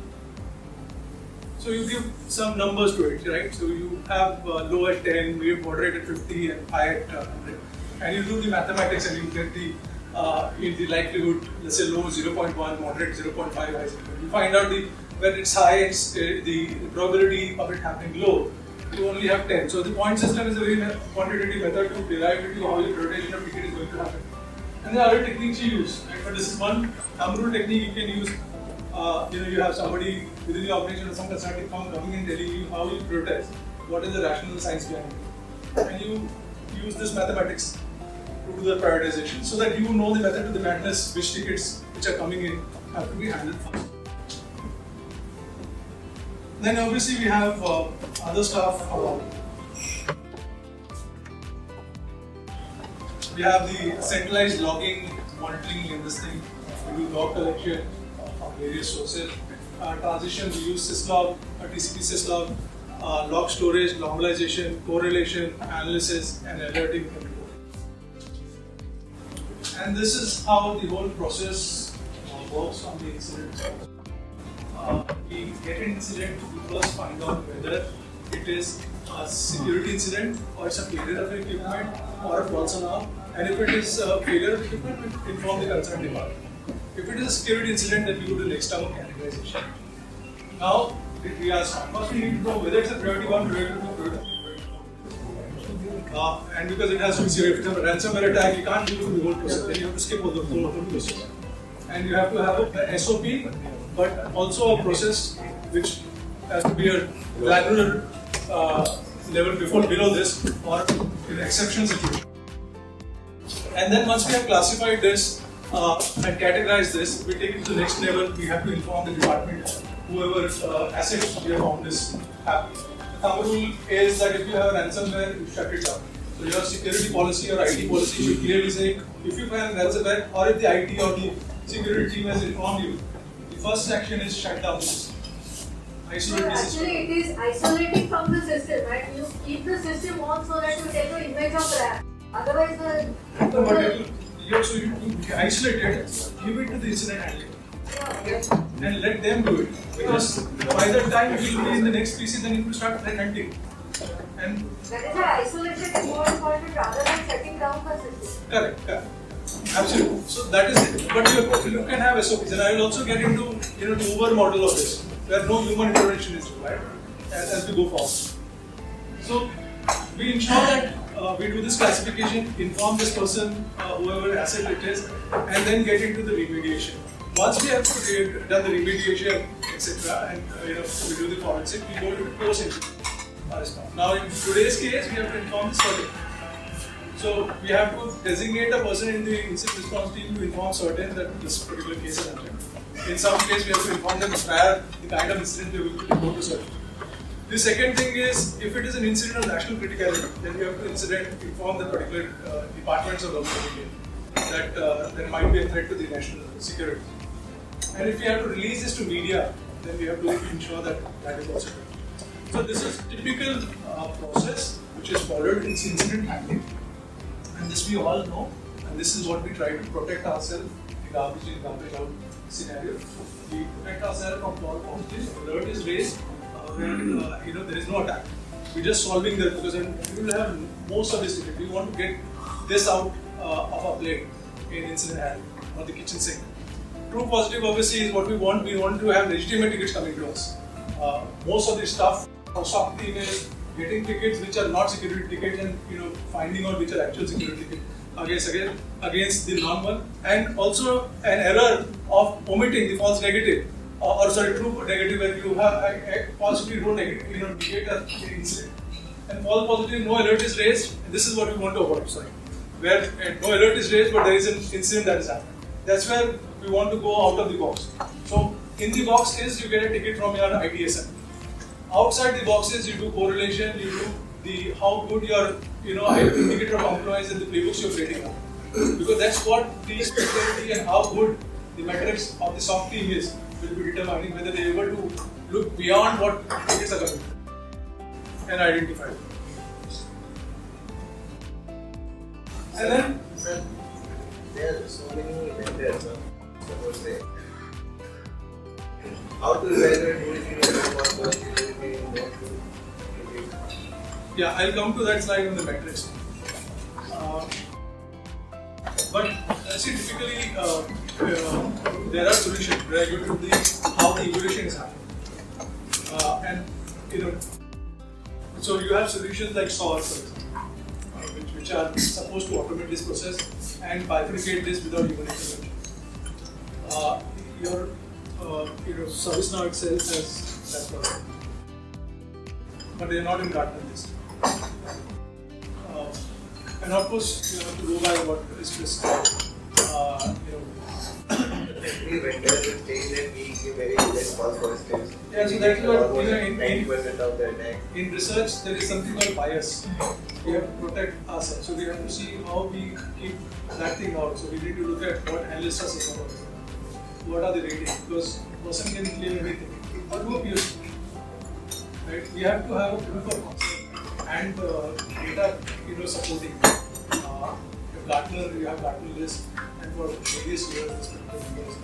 So you give some numbers to it, right? So you have low at 10, moderate at 50, and high at 100. And you do the mathematics and you get the likelihood, let's say low 0.1, moderate 0.5, high 0.5. You find out when it's high, it's the probability of it happening low. You only have 10. So the point system is a very quantitative method to derive into how your rotation of ticket is going to happen. And there are other techniques you use, right? But this is one thumb rule technique you can use. You have somebody within the organization or some consulting firm coming and telling you how you prioritize, what is the rational science behind it. And you use this mathematics to do the prioritization so that you know the method to the madness, which tickets which are coming in have to be handled first. Then obviously we have other stuff. We have the centralized logging, monitoring in this thing. We do log collection from various sources. Transition, we use syslog, TCP syslog, log storage, normalization, correlation, analysis, and alerting control. And this is how the whole process works on the incident. We get an incident, we first find out whether it is a security incident or it's a failure of equipment or a false alarm. And if it is a failure of equipment, we inform the concerned department. If it is a security incident, then we go to the external categorization. Now, we are first we need to know whether it's a priority 1, priority 2, priority 3, priority 4. And because it has to be serious, if you have a ransomware attack, you can't do the whole process. Then you have to skip all the whole process. And you have to have an SOP, but also a process which has to be a granular level below this, or in exception situation. And then once we have classified this and categorized this, we take it to the next level. We have to inform the department, whoever assets we have found this happy. The thumb rule is that if you have ransomware, you shut it down. So your security policy or IT policy should clearly say, if you find ransomware, or if the IT or the security team has informed you, the first action is shut down the system. Isolate the system. Actually, it is isolating from the system, right? You keep the system on so that you take the image of the app. Otherwise, So you isolate it, give it to the incident handler, and let them do it. Because by the time you will be in the next PC, then you will start threat hunting. And that is why isolation is more important rather than shutting down the system. correct. Absolutely. So that is it. But you can have SOPs, and I will also get into the Uber model of this, where no human intervention is required as we go forward. So we ensure that we do this classification, inform this person, whoever asset it is, and then get into the remediation. Once we have done the remediation, etc., and we do the forensic, we go to post-incident response. Now, in today's case, we have to inform the certain. So we have to designate a person in the incident response team to inform certain that this particular case is happened. In some case, we have to inform them prior the kind of incident we will go to certain. The second thing is, if it is an incident of national criticality, then we have to inform the particular departments of government that there might be a threat to the national security. And if we have to release this to media, then we have to ensure that that is also done. So this is typical process which is followed in incident handling, and this we all know, and this is what we try to protect ourselves in garbage in, garbage out scenario. We protect ourselves from false positives. Alert is raised where there is no attack. We're just solving that because we will have more sophisticated. We want to get this out of our plate in incident handling or the kitchen sink. True positive obviously is what we want. We want to have legitimate tickets coming to us. Most of the stuff our SOC team is getting tickets which are not security tickets and finding out which are actual security tickets against the non-one, and also an error of omitting the false negative true negative where you have possibly no negative negate an incident, and false positive no alert is raised. And this is what we want to avoid. Where no alert is raised but there is an incident that is happening. That's where we want to go out of the box. So in the box is you get a ticket from your ITSM. Outside the boxes, you do correlation, you do the how good your indicator of compromise and the playbooks you're creating up. Because that's what the specialty and how good the metrics of the SOC team is will be determining whether they're able to look beyond what tickets are coming and identify them. And then, sir, there are so many vendors. Suppose say, how to evaluate who is in the workforce, who is in the yeah, I'll come to that slide on the metrics. But see, typically there are solutions where you do how the evaluation is happening, so you have solutions like SOAR, which are supposed to automate this process and bifurcate this without human intervention. Your ServiceNow itself has that problem, but they are not in Gartner list. And of course, you have to go by what is prescribed. Every vendor will say that we give very less false positives. Yeah, so that is what in 90% of the attack. In research, there is something called bias. We have to protect ourselves. So we have to see how we keep that thing out. So we need to look at what analysts are saying about it. What are the ratings? Because person can claim anything or do a POC. Right? We have to have a proof of concept and data, supporting. You have Gartner list, and for various years, this particular years.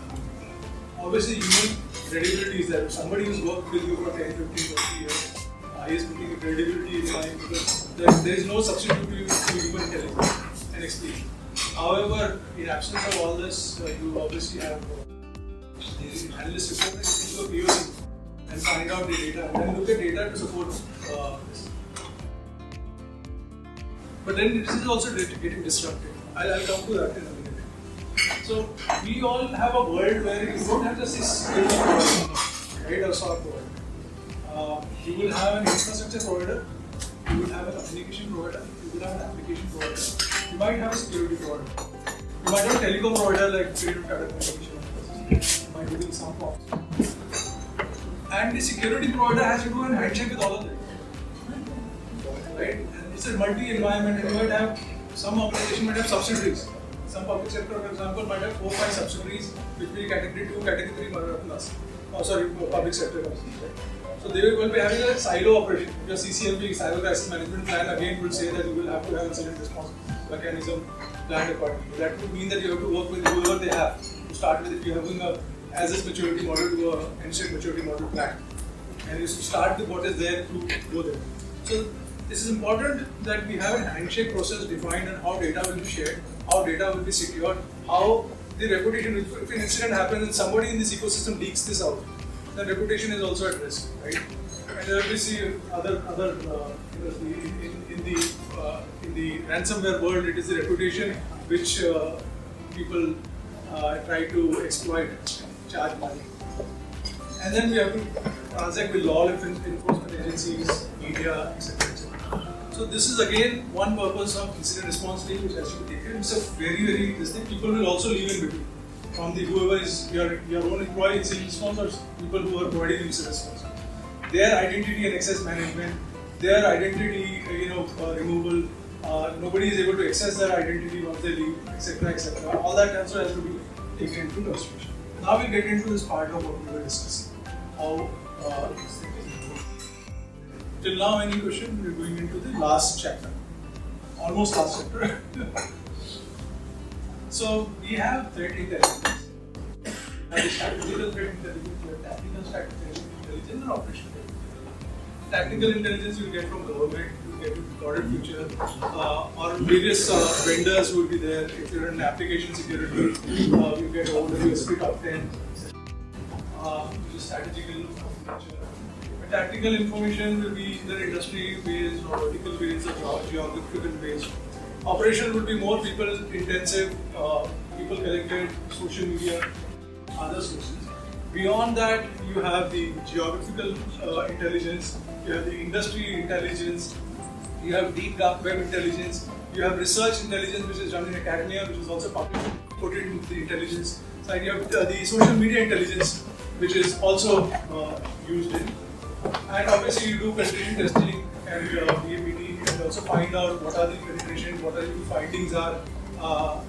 Obviously, human credibility is there. If somebody who's worked with you for 10, 15, 20 years, he is putting credibility in mind because there is no substitute to human intelligence and experience. However, in absence of all this, you obviously have the analyst report and you do a POC and find out the data and then look at data to support this. but then this is also getting disrupted. I'll come to that in a minute. So we all have a world where you don't have just this security provider, right, or SOC provider. You will have an infrastructure provider, you will have a communication provider, you will have an application provider, you might have a security provider. You might have a telecom provider like Tata Communication, you might be doing some forms. And the security provider has to do a handshake with all of them. Right? And it's a multi-environment, and you might have some organization might have subsidiaries. Some public sector, for example, might have 4 or 5 subsidiaries, which will be category 2, category 3 plus. Public sector companies. Right? So they will be having a silo operation. Your CCMP, Cyber Crisis Management Plan, again will say that you will have to have a incident response mechanism planned accordingly. That would mean that you have to work with whoever they have. To start with, if you're having a as maturity model to a handshake maturity model plan, and you start with what is there to go there. So this is important that we have a handshake process defined on how data will be shared, how data will be secured, how the reputation, if an incident happens and somebody in this ecosystem leaks this out, then reputation is also at risk, right? And there we see other in the ransomware world, it is the reputation which people try to exploit, charge money. And then we have to transact with law enforcement agencies, media, etc. So this is again one purpose of incident response team which has to be taken. It's a very this thing. People will also leave in between. From the whoever is your own employee incident response or people who are providing incident response. Their identity and access management, their identity removal. Nobody is able to access their identity once they leave, etc. All that also has to be taken into consideration. Now we'll get into this part of what we were discussing. How till now, any question? We're going into the last chapter. Almost last chapter. So we have threat intelligence. Now the strategical threat intelligence, we have tactical strategical intelligence and operational intelligence. Tactical intelligence you get from government, you get to recorded future, or various vendors will be there. If you're in application security, you get OWSP top 10, which is strategical nature. Tactical information will be either industry based or vertical based or geographical based. Operation will be more people intensive, people collected, social media, other sources. Beyond that, you have the geographical intelligence, you have the industry intelligence, you have deep dark web intelligence, you have research intelligence which is done in academia, which is also published, put it into the intelligence side. You have the social media intelligence, which is also used in. And obviously you do penetration testing and BAPT and also find out what are the penetration, what are the findings are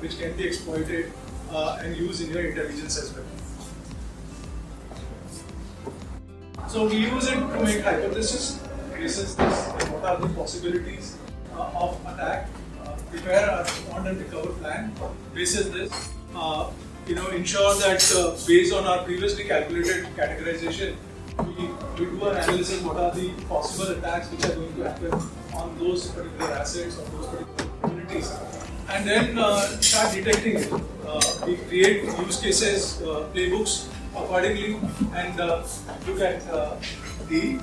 which can be exploited and used in your intelligence as well. So we use it to make hypothesis, basis this, what are the possibilities of attack, prepare our respond and recover plan, basis this, ensure that based on our previously calculated categorization, we do an analysis what are the possible attacks which are going to happen on those particular assets or those particular communities, and then start detecting it. We create use cases, playbooks accordingly, and look at the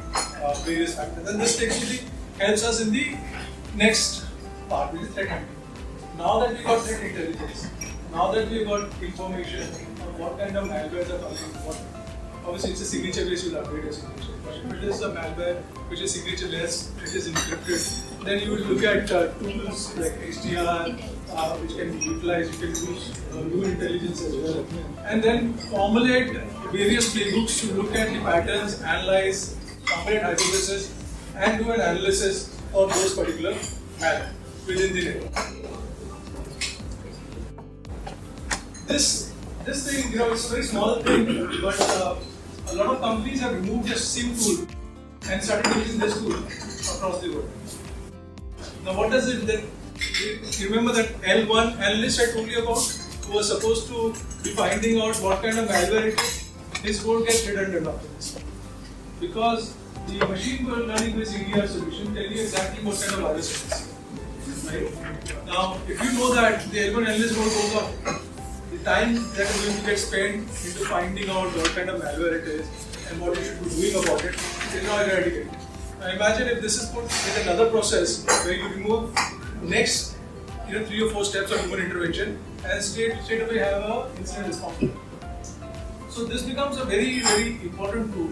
various factors. And this actually helps us in the next part, which is threat hunting. Now that we got threat intelligence, now that we got information of what kind of malwares are coming, obviously it's a signature based, you'll update your signature. But if it is a malware which is signature less, it is encrypted, then you will look at tools like HDR, which can be utilized. You can use new intelligence as well. And then formulate various playbooks to look at the patterns, analyze, formulate hypotheses, and do an analysis for those particular malware within the network. This thing, it's a very small thing, but a lot of companies have removed their SIM tool and started using this tool across the world. Now, what does it then? You remember that L1 analyst I told you about, who was supposed to be finding out what kind of malware it is? His code gets redundant after this. Because the machine learning based EDR solution tell you exactly what kind of virus it is. Right? Now, if you know that the L1 analyst code goes off, the time that is going to get spent into finding out what kind of malware it is and what you should be doing about it is now eradicated. Now imagine if this is put in another process where you remove next 3 or 4 steps of human intervention and straight away have a incident response. So this becomes a very, very important tool,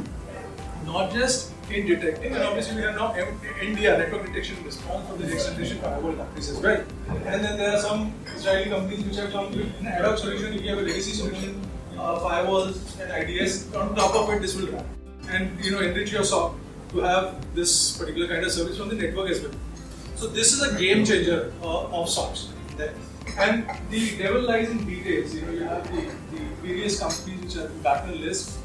not just in detecting, and obviously we have now NDR, network detection and response for the next generation firewall companies as well. And then there are some Israeli companies which have come with an ad hoc solution. If you have a legacy solution, firewalls and IDS, on top of it this will run. And enrich your SOC to have this particular kind of service from the network as well. So this is a game changer of SOCs. And the devil lies in details. You have the various companies which are in Gartner list.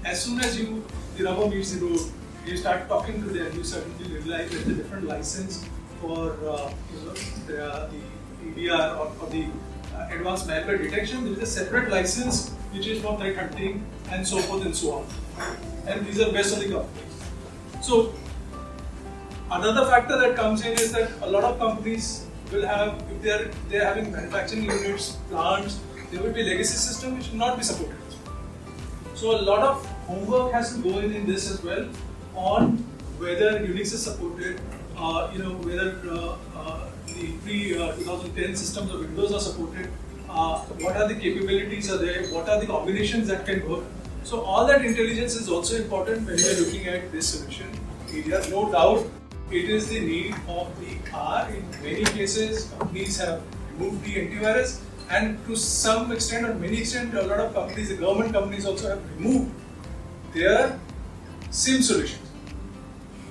As soon as the rubber meets the road, you start talking to them, you suddenly realize that the different license for the EDR or the advanced malware detection, there is a separate license which is for threat hunting and so forth and so on. And these are based on the companies. So another factor that comes in is that a lot of companies will have, if they're having manufacturing units, plants, there will be legacy system which will not be supported. So a lot of homework has to go in this as well on whether Unix is supported, whether the pre-2010 systems of Windows are supported, what are the capabilities are there, what are the combinations that can work. So all that intelligence is also important when we are looking at this solution area. No doubt it is the need of the hour. In many cases, companies have removed the antivirus, and to some extent or many extent, a lot of companies, the government companies also have removed their SIM solutions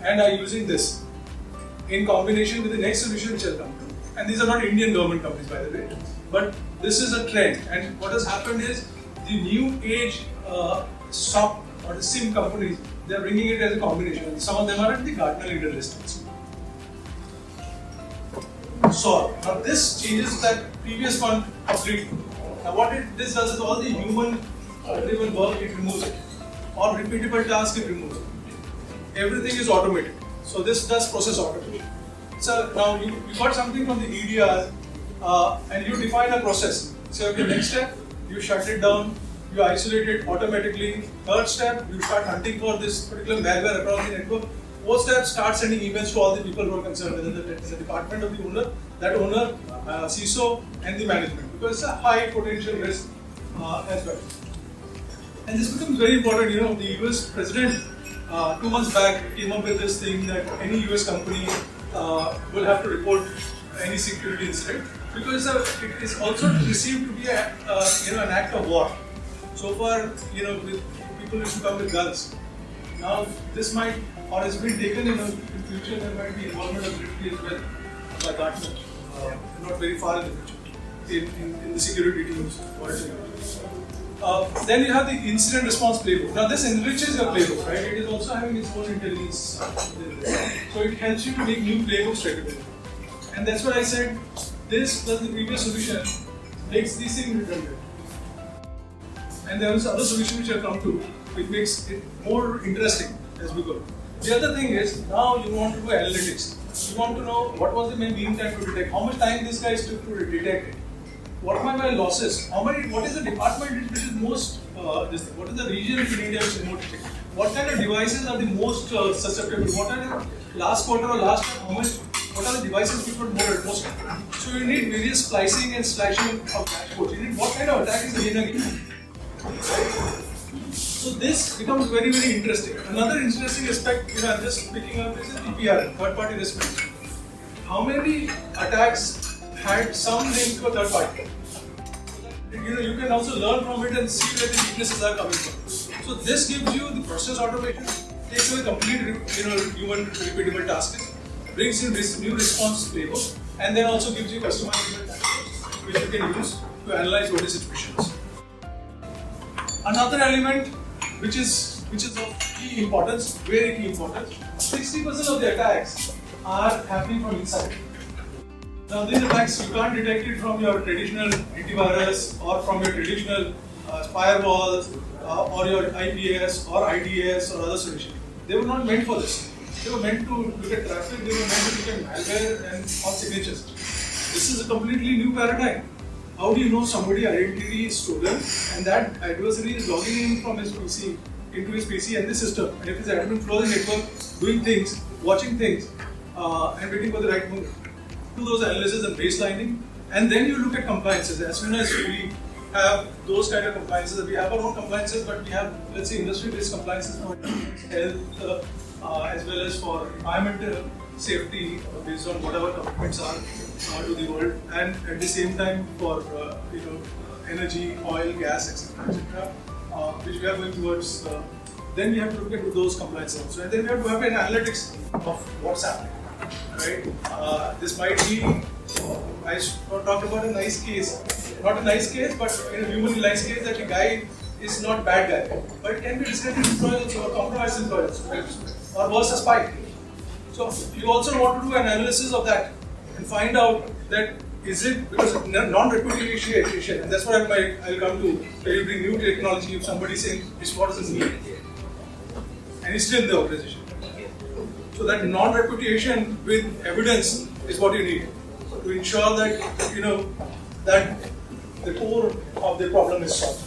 and are using this in combination with the next solution which has come to. And these are not Indian government companies, by the way, but this is a trend. And what has happened is the new age SOC or the SIM companies, they are bringing it as a combination. Some of them are at the Gartner leader list also. So now this changes that previous one completely. Now what this does is all the human driven work, it removes it. Or repeatable tasks, it removes it. Everything is automated. So this does process automation. So now you got something from the EDR and you define a process. So okay, next step, you shut it down, you isolate it automatically. Third step, you start hunting for this particular malware across the network. Fourth step, start sending emails to all the people who are concerned, whether that is the department of the owner, CISO, and the management, because it's a high potential risk as well. And this becomes very important. The US president 2 months back came up with this thing that any US company will have to report any security incident, because it is also perceived to be an act of war. So far, with people used to come with guns. Now this might, or has been taken in future, there might be involvement of military as well by Gartner, not very far in the future, in the security teams. Then you have the incident response playbook. Now this enriches your playbook, right? It is also having its own intelligence. So it helps you to make new playbooks straight away. And that's what I said, this plus the previous solution makes these things redundant. And there is other solution which I come to, which makes it more interesting as we go. The other thing is, now you want to do analytics. You want to know what was the main mean time to detect, how much time this guy took to detect it. What are my losses? What is the department which is most, what is the region in India which is more detected? What kind of devices are the most susceptible? What are the last quarter or last year, what are the devices which were more at most? So you need various splicing and slashing of dashboards. You need what kind of attack is again. So this becomes very, very interesting. Another interesting aspect, I'm just picking up is TPR, third-party risk management. How many attacks had some link to a third party? You can also learn from it and see where the weaknesses are coming from. So this gives you the process automation, takes away complete human repeatable tasks, brings in this new response playbook, and then also gives you customizable dashboards which you can use to analyze what is situations. Another element which is of key importance, very key importance, 60% of the attacks are happening from inside. Now these attacks, you can't detect it from your traditional antivirus or from your traditional firewalls or your IPS or IDS or other solutions. They were not meant for this. They were meant to look at traffic, they were meant to look at malware and on signatures. This is a completely new paradigm. How do you know somebody's identity is stolen and that adversary is logging in from his PC into his PC and the system, and if his admin flows the network, doing things, watching things, and waiting for the right moment. do those analysis and baselining, and then you look at compliances. As soon as we have those kind of compliances, we have our own compliances, but we have, let's say, industry-based compliances for health, as well as for environmental safety based on whatever commitments are to the world, and at the same time for energy, oil, gas, etc., which we are going towards. Then we have to look into those compliances also, and then we have to have an analytics of what's happening. Right? This might be. I talked about a nice case, not a nice case, but in a humanly nice case that a guy is not bad guy, but it can be discredited employee also, or compromised employee also, or worse, a spy. So you also want to do an analysis of that and find out that is it because of non-repudiation, and that's what I'll come to. When you bring new technology, if somebody saying this what does this mean, and it's still in the organization. So that non-repudiation with evidence is what you need to ensure that that the core of the problem is solved.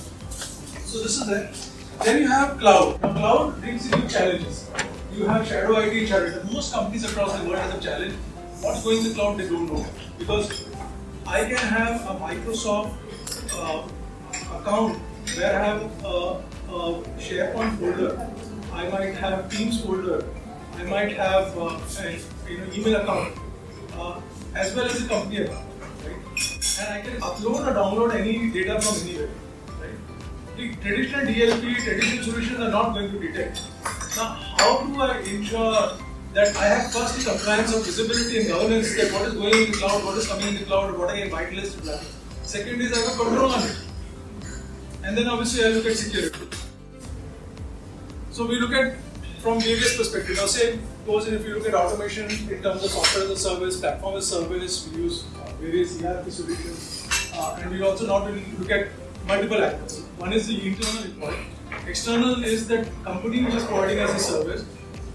So this is it. Then you have cloud. Now cloud brings new challenges. You have shadow IT and shadow data. Most companies across the world have a challenge. What's going in the cloud they don't know. Because I can have a Microsoft account where I have a SharePoint folder. I might have Teams folder. I might have an email account, as well as a company account, right? And I can upload or download any data from anywhere, right? The traditional DLP, traditional solutions are not going to detect. Now, how do I ensure that I have first the compliance of visibility and governance, that what is going in the cloud, what is coming in the cloud, what I can whitelist to plan. Second is I have a control on it. And then obviously I look at security. So we look at from various perspectives. Now say, if you look at automation in terms of software as a service, platform as a service, we use various ERP solutions. And we also not really look at multiple actors. One is the internal employee. External is that company which is providing us a service.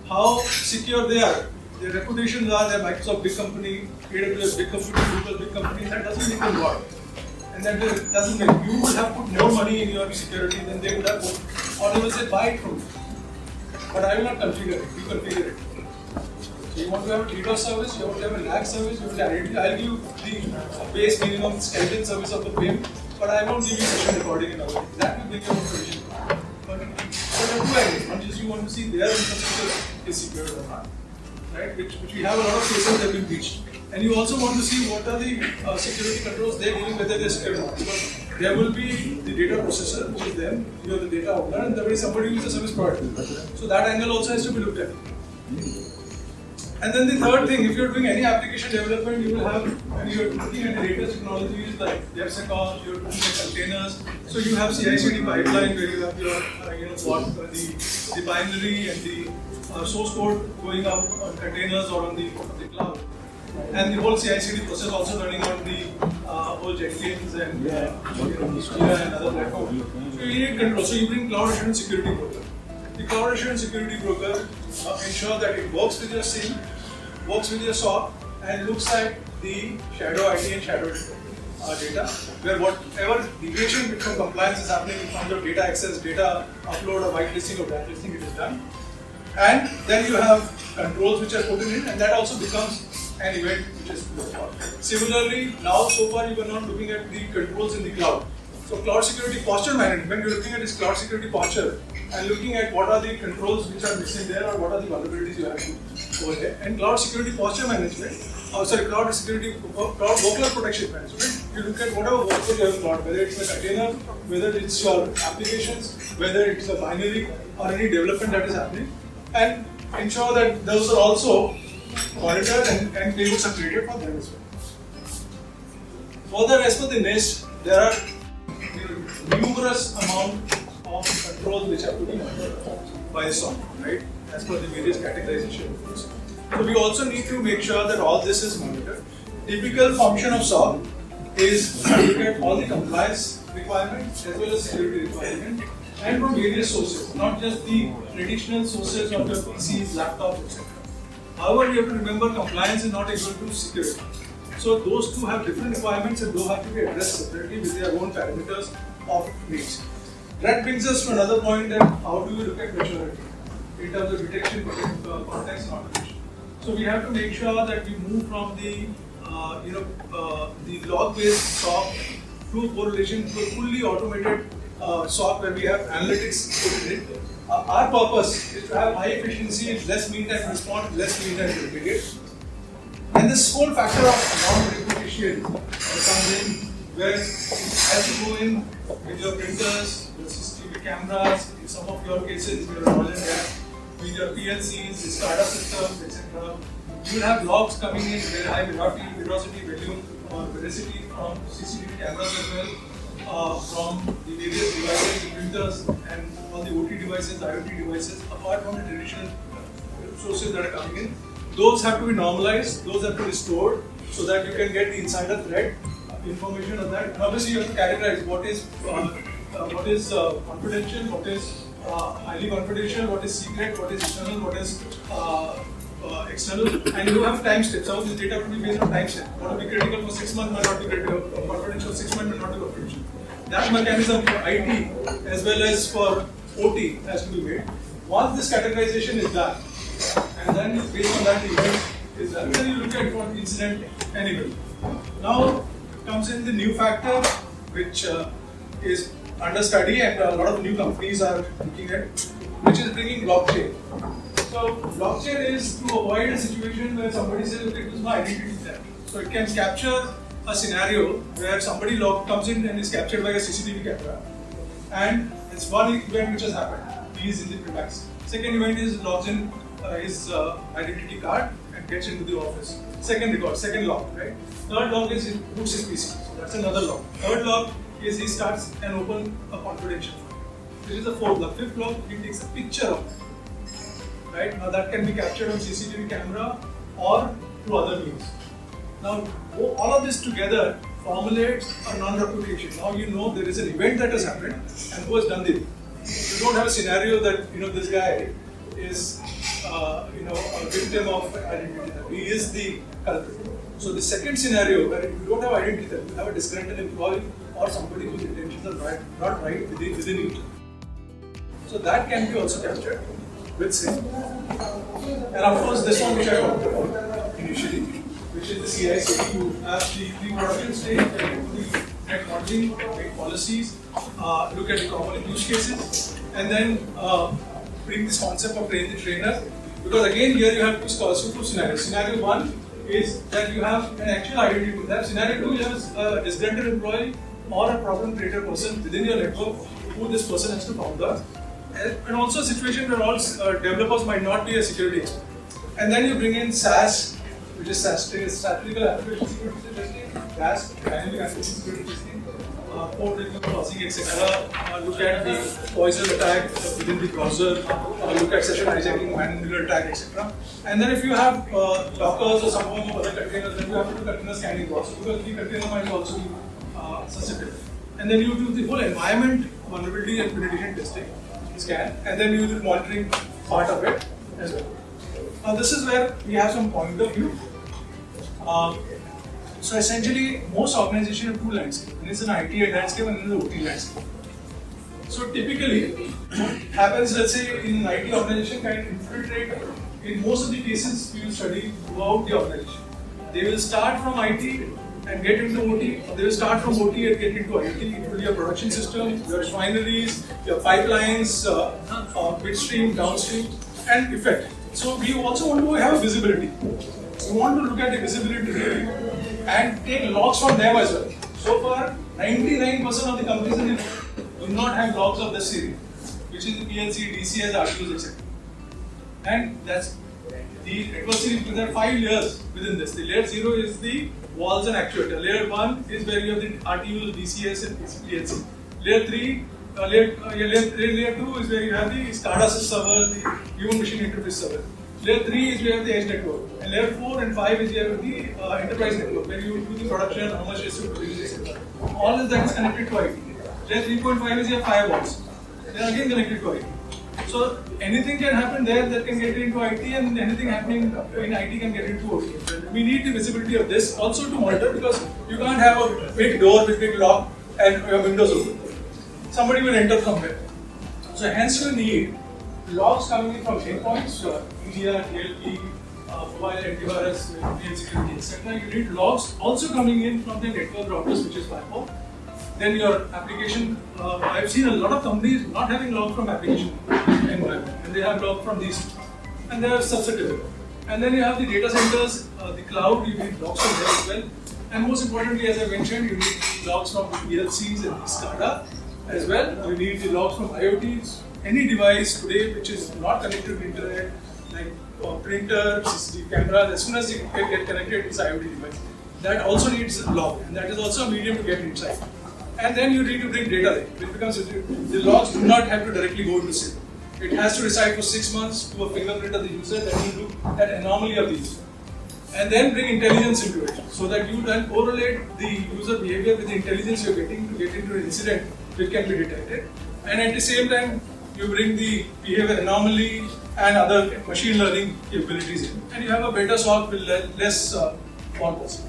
How secure they are. Their reputations are, they're Microsoft big company, AWS big company, Google big company. That doesn't make them God. And that doesn't mean you will have put more money in your security than they would have put. Or they will say buy it from me. But I will not configure it, you configure it. So you want to have a DDoS service, you want to have a lag service, you want to have I'll give you the base minimum skeleton service of the PIM, but I won't give you session recording and other things. That will bring your own provision. But there are two angles. One is you want to see their infrastructure is secure or not, right? Which we have a lot of cases that have been breached. And you also want to see what are the security controls they're doing, whether they're secure or not. Because there will be the data processor, which is them, you are the data owner, and there will be somebody who is a service provider. So that angle also has to be looked at. And then the third thing, if you're doing any application development, you will have, and you're looking at the latest technologies like DevSecOps, you're looking at containers. So you have CI/CD pipeline where you have your, the binary and the source code going up on containers or on the cloud. And the whole CI/CD process also running on the whole Jenkins and Jira and other platforms. So you need control. So you bring cloud assurance security broker. The cloud assurance security broker ensure that it works with your SIEM, works with your SOC, and looks at the shadow IT and shadow data, where whatever deviation from compliance is happening in terms of data access, data upload or whitelisting or blacklisting, it is done. And then you have controls which are put in, and that also becomes an event which is looked for. Similarly, now so far you are not looking at the controls in the cloud. So cloud security posture management, when you're looking at this cloud security posture and looking at what are the controls which are missing there or what are the vulnerabilities you have over there. And cloud security posture management, cloud security, cloud workload protection management, you look at whatever workload you have in cloud, whether it's a container, whether it's your applications, whether it's a binary or any development that is happening, and ensure that those are also monitored and playbooks are created for them as well. Further, as per the NIST, there are numerous amount of controls which have to be monitored by SOC, right? As per the various categorization rules. So we also need to make sure that all this is monitored. Typical function of SOC is to look at all the compliance requirements as well as security requirements, and from various sources, not just the traditional sources of your PCs, laptops, etc. However, you have to remember compliance is not equal to security. So those two have different requirements and those have to be addressed separately with their own parameters of needs. That brings us to another point, that how do we look at maturity in terms of detection, context and automation. So we have to make sure that we move from the the log-based SOC to correlation to a fully automated SOC where we have analytics put in it. Our purpose is to have high efficiency, less mean time to respond, less mean time to remediate. And this whole factor of non-repetition comes in where as you go in with your printers, your CCTV cameras, in some of your cases, your oil and gas, with your PLCs, SCADA systems, etc. You will have logs coming in very high velocity, volume, or veracity from CCTV cameras as well, from the various devices, the printers, and all the OT devices, the IoT devices, apart from the traditional sources that are coming in. Those have to be normalized, those have to be stored so that you can get the insider threat information of that. And obviously, you have to categorize what is confidential, what is highly confidential, what is secret, what is internal, what is external, and you have time steps. Some of this data will be based on time step. What will be critical for 6 months might not be critical, confidential 6 months might not be confidential. That mechanism for IT as well as for OT has to be made. Once this categorization is done, and then based on that event is done, then you look at what incident and event. Now comes in the new factor which is under study and a lot of new companies are looking at, which is bringing blockchain. So blockchain is to avoid a situation where somebody says, okay, this is my identity theft. So it can capture a scenario where somebody comes in and is captured by a CCTV camera, and it's one event which has happened. He is in the premise. Second event is logs in his identity card and gets into the office. Second record, second log, right? Third log is he boots his PC, so that's another log. Third log is he starts and open a confidential file. This is the fourth log. Fifth log, he takes a picture of it. Right? Now that can be captured on CCTV camera or through other means. Now all of this together formulates a non-reputation. Now you know there is an event that has happened and who has done it. You don't have a scenario that this guy is a victim of identity theft. He is the culprit. So the second scenario where you don't have identity theft, you have a disgruntled employee or somebody whose intentions are not right within you. So that can be also captured with SIM. And of course this one which I talked about initially, which is the CISO. You have the pre-production stage, then you do the net modeling, make policies, look at the common use cases, and then bring this concept of train the trainer. Because again here you have two scenarios. Scenario one is that you have an actual identity with that. Scenario two, you have a disgruntled employee or a problem creator person within your network who this person has to counter. And also a situation where all developers might not be a security expert. And then you bring in SaaS, which is statistical application security testing, DAS, dynamic application security testing, code review, parsing, etc. Look at the poison attack within the browser, look at session hijacking, manual attack, etc. And then if you have Dockers or some form of other containers, then you have to do container scanning also, because the container might also be susceptible. And then you do the whole environment vulnerability and penetration testing scan, and then you do the monitoring part of it as well. Now this is where we have some point of view. So essentially, most organizations have two landscapes. One is an IT landscape and another OT landscape. So typically, what happens, let's say, in an IT organization can infiltrate. In most of the cases, we will study throughout the organization. They will start from IT and get into OT, or they will start from OT and get into IoT. It will be your production system, your refineries, your pipelines, midstream, downstream, and effect. So we also want to have a visibility. We want to look at the visibility really and take logs from them as well. So far, 99% of the companies in India do not have logs of this series, which is the PLC, DCS, RTOs, etc. And that's the network series. There are 5 layers within this. The layer 0 is the walls and actuator. Layer 1 is where you have the RTOs, DCS, and PLC. Layer 3, layer 2 is where you have the SCADA server, the human machine interface server. Layer 3 is where you have the edge network. And layer 4 and 5 is where you have the enterprise network, where you do the production, how much is to produce, etc. All of that is connected to IT. Layer 3.5 is your firewalls. They are again connected to IT. So anything can happen there that can get into IT, and anything happening in IT can get into OT. We need the visibility of this also to monitor, because you can't have a big door with big lock and your windows open. Somebody will enter from there. So hence you need logs coming in from endpoints, EDR, DLP, mobile antivirus, mail security, etc. You need logs also coming in from the network routers, which is firewall. Then your application, I've seen a lot of companies not having log from application environment, and they have log from these, and they are susceptible. And then you have the data centers, the cloud, you need logs from there as well. And most importantly, as I mentioned, you need logs from the PLCs and the SCADA as well. You need the logs from IoTs. Any device today which is not connected to the internet, like printer, CCTV cameras, as soon as you get connected to this IoT device, that also needs a log, and that is also a medium to get inside. And then you need to bring data there. It becomes the logs do not have to directly go into SIP. It has to reside for 6 months to a fingerprint of the user that will do that anomaly of the user. And then bring intelligence into it, so that you then correlate the user behavior with the intelligence you're getting to get into an incident which can be detected. And at the same time, you bring the behavior anomaly and other machine learning capabilities in, and you have a better SOC with less fault.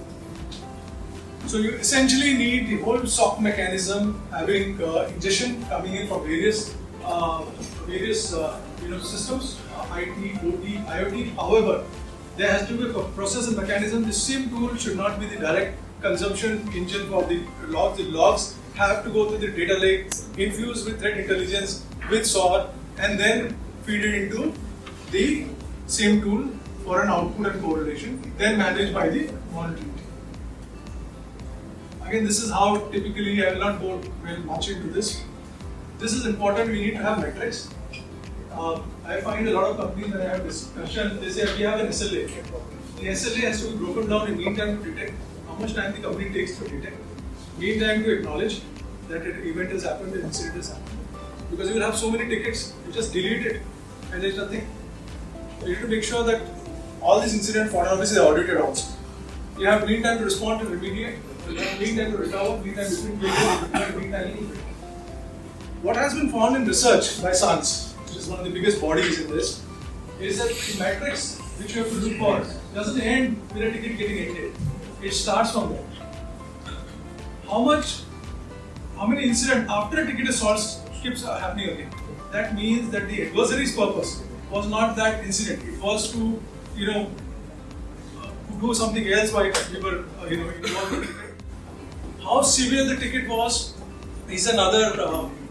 So you essentially need the whole SOC mechanism having ingestion coming in from various systems, IT, OT, IoT. However, there has to be a process and mechanism. The same tool should not be the direct consumption engine for the logs. The logs have to go to the data lake, infused with threat intelligence, with SOAR, and then feed it into the same tool for an output and correlation, then managed by the monitoring team. Again, this is how typically, I will not go very much into this. This is important, we need to have metrics. I find a lot of companies when I have discussion, they say we have an SLA. The SLA has to be broken down in mean time to detect, how much time the company takes to detect, mean time to acknowledge that an event has happened, an incident has happened. Because you will have so many tickets, you just delete it and there's nothing. So you need to make sure that all these incidents for obviously are audited also. You have mean time to respond to remediate, you have mean time to recover, mean time between failures, mean time to. What has been found in research by SANS, which is one of the biggest bodies in this, is that the metrics which you have to look for doesn't end with a ticket getting ended. It starts from there. How many incidents after a ticket is solved keeps happening again? That means that the adversary's purpose was not that incident. It was to, do something else while we were, involved in the ticket. How severe the ticket was is another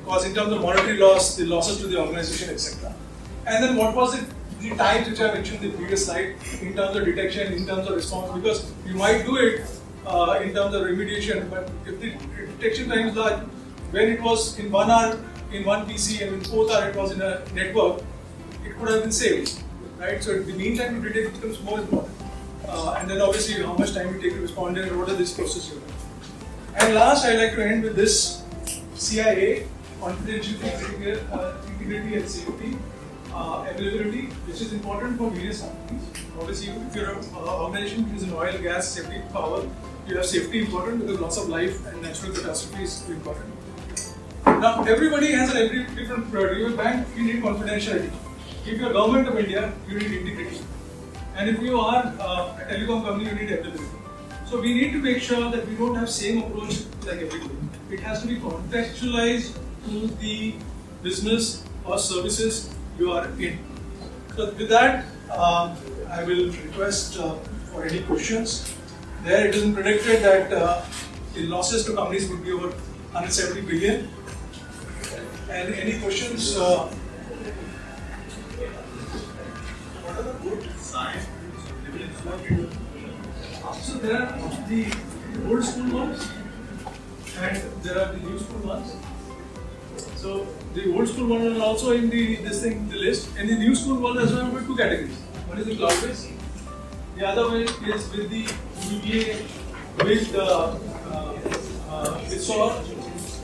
cause in terms of monetary loss, the losses to the organization, etc. And then what was the times which I mentioned in the previous slide in terms of detection, in terms of response, because you might do it in terms of remediation, but if the detection time is large, when it was in 1 hour in one PC and in 4th hour it was in a network, it could have been saved, right? So the mean time to detect becomes more important. And then obviously how much time you take to respond and what are these processes you have. And last, I'd like to end with this CIA, confidentiality, integrity and safety, availability, which is important for various companies. Obviously, if you're an organization which is in oil, gas, safety, power, you have safety important because loss of life and natural catastrophe is important. Now, everybody has a different priority. If you're a bank, you need confidentiality. If you're government of India, you need integrity. And if you are a telecom company, you need availability. So we need to make sure that we don't have same approach like everybody. It has to be contextualized to the business or services you are in. So with that, I will request for any questions. There it is predicted that the losses to companies would be over 170 billion. And any questions? What are the good signs? So there are the old school ones and there are the new school ones. So the old school one is also in the list, and the new school one as well have two categories. One is the cloud based, the other one is with the UBA, with SOAR,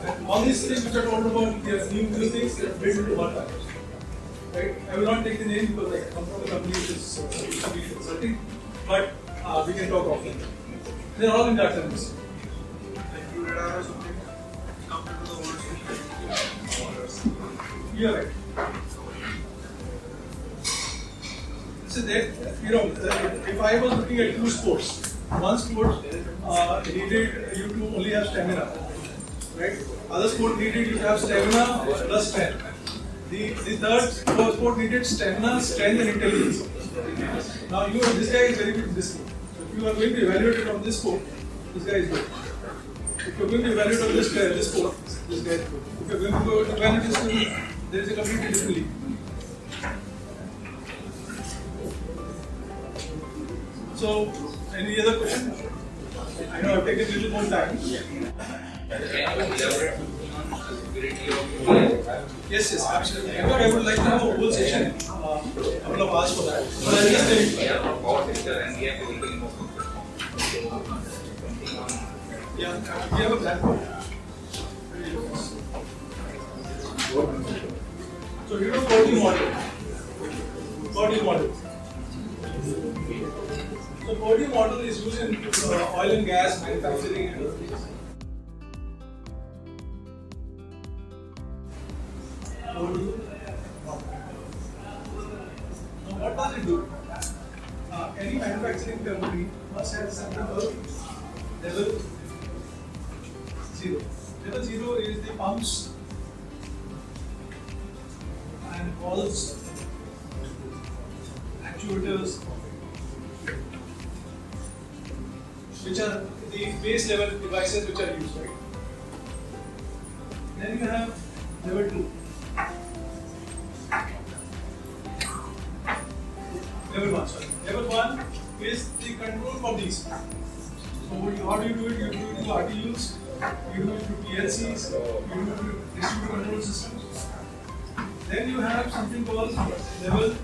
and all these things which are told about the new things they are built into one package. Right? I will not take the name because I come from a company which is consulting, but we can talk offline. They are all in that terms. Like you radar or something compared to the old system. You are right. So that, if I was looking at two sports, one sport needed you to only have stamina, right? Other sport needed you to have stamina plus strength. The third sport needed stamina, strength, and intelligence. Now you know this guy is very good in this code. So if you are going to evaluate it on this code, this guy is good. If you are going to evaluate on this code, this guy is good. If you are going to go to evaluate this code, there is a completely different league. So, any other question? I know I've taken a little more time. Yes, absolutely. I thought I would like to have a whole session, a couple of hours for that. But I'll just tell you. Power sector and we have to look in most of Yeah, we have a plan for that. So you know Purdy model. Purdy model. So Purdy model is used in oil and gas manufacturing and other things. Purdy model. Now what does it do? Any manufacturing company must have something called level 0. Level 0 is the pumps and valves, actuators, which are the base level devices which are used, right? Then you have level 2. Level 1, sorry. Level 1 is the control for these. So how do you do it? You do it through RTUs, you do it through PLCs, you do it through distributed control systems. Then you have something called level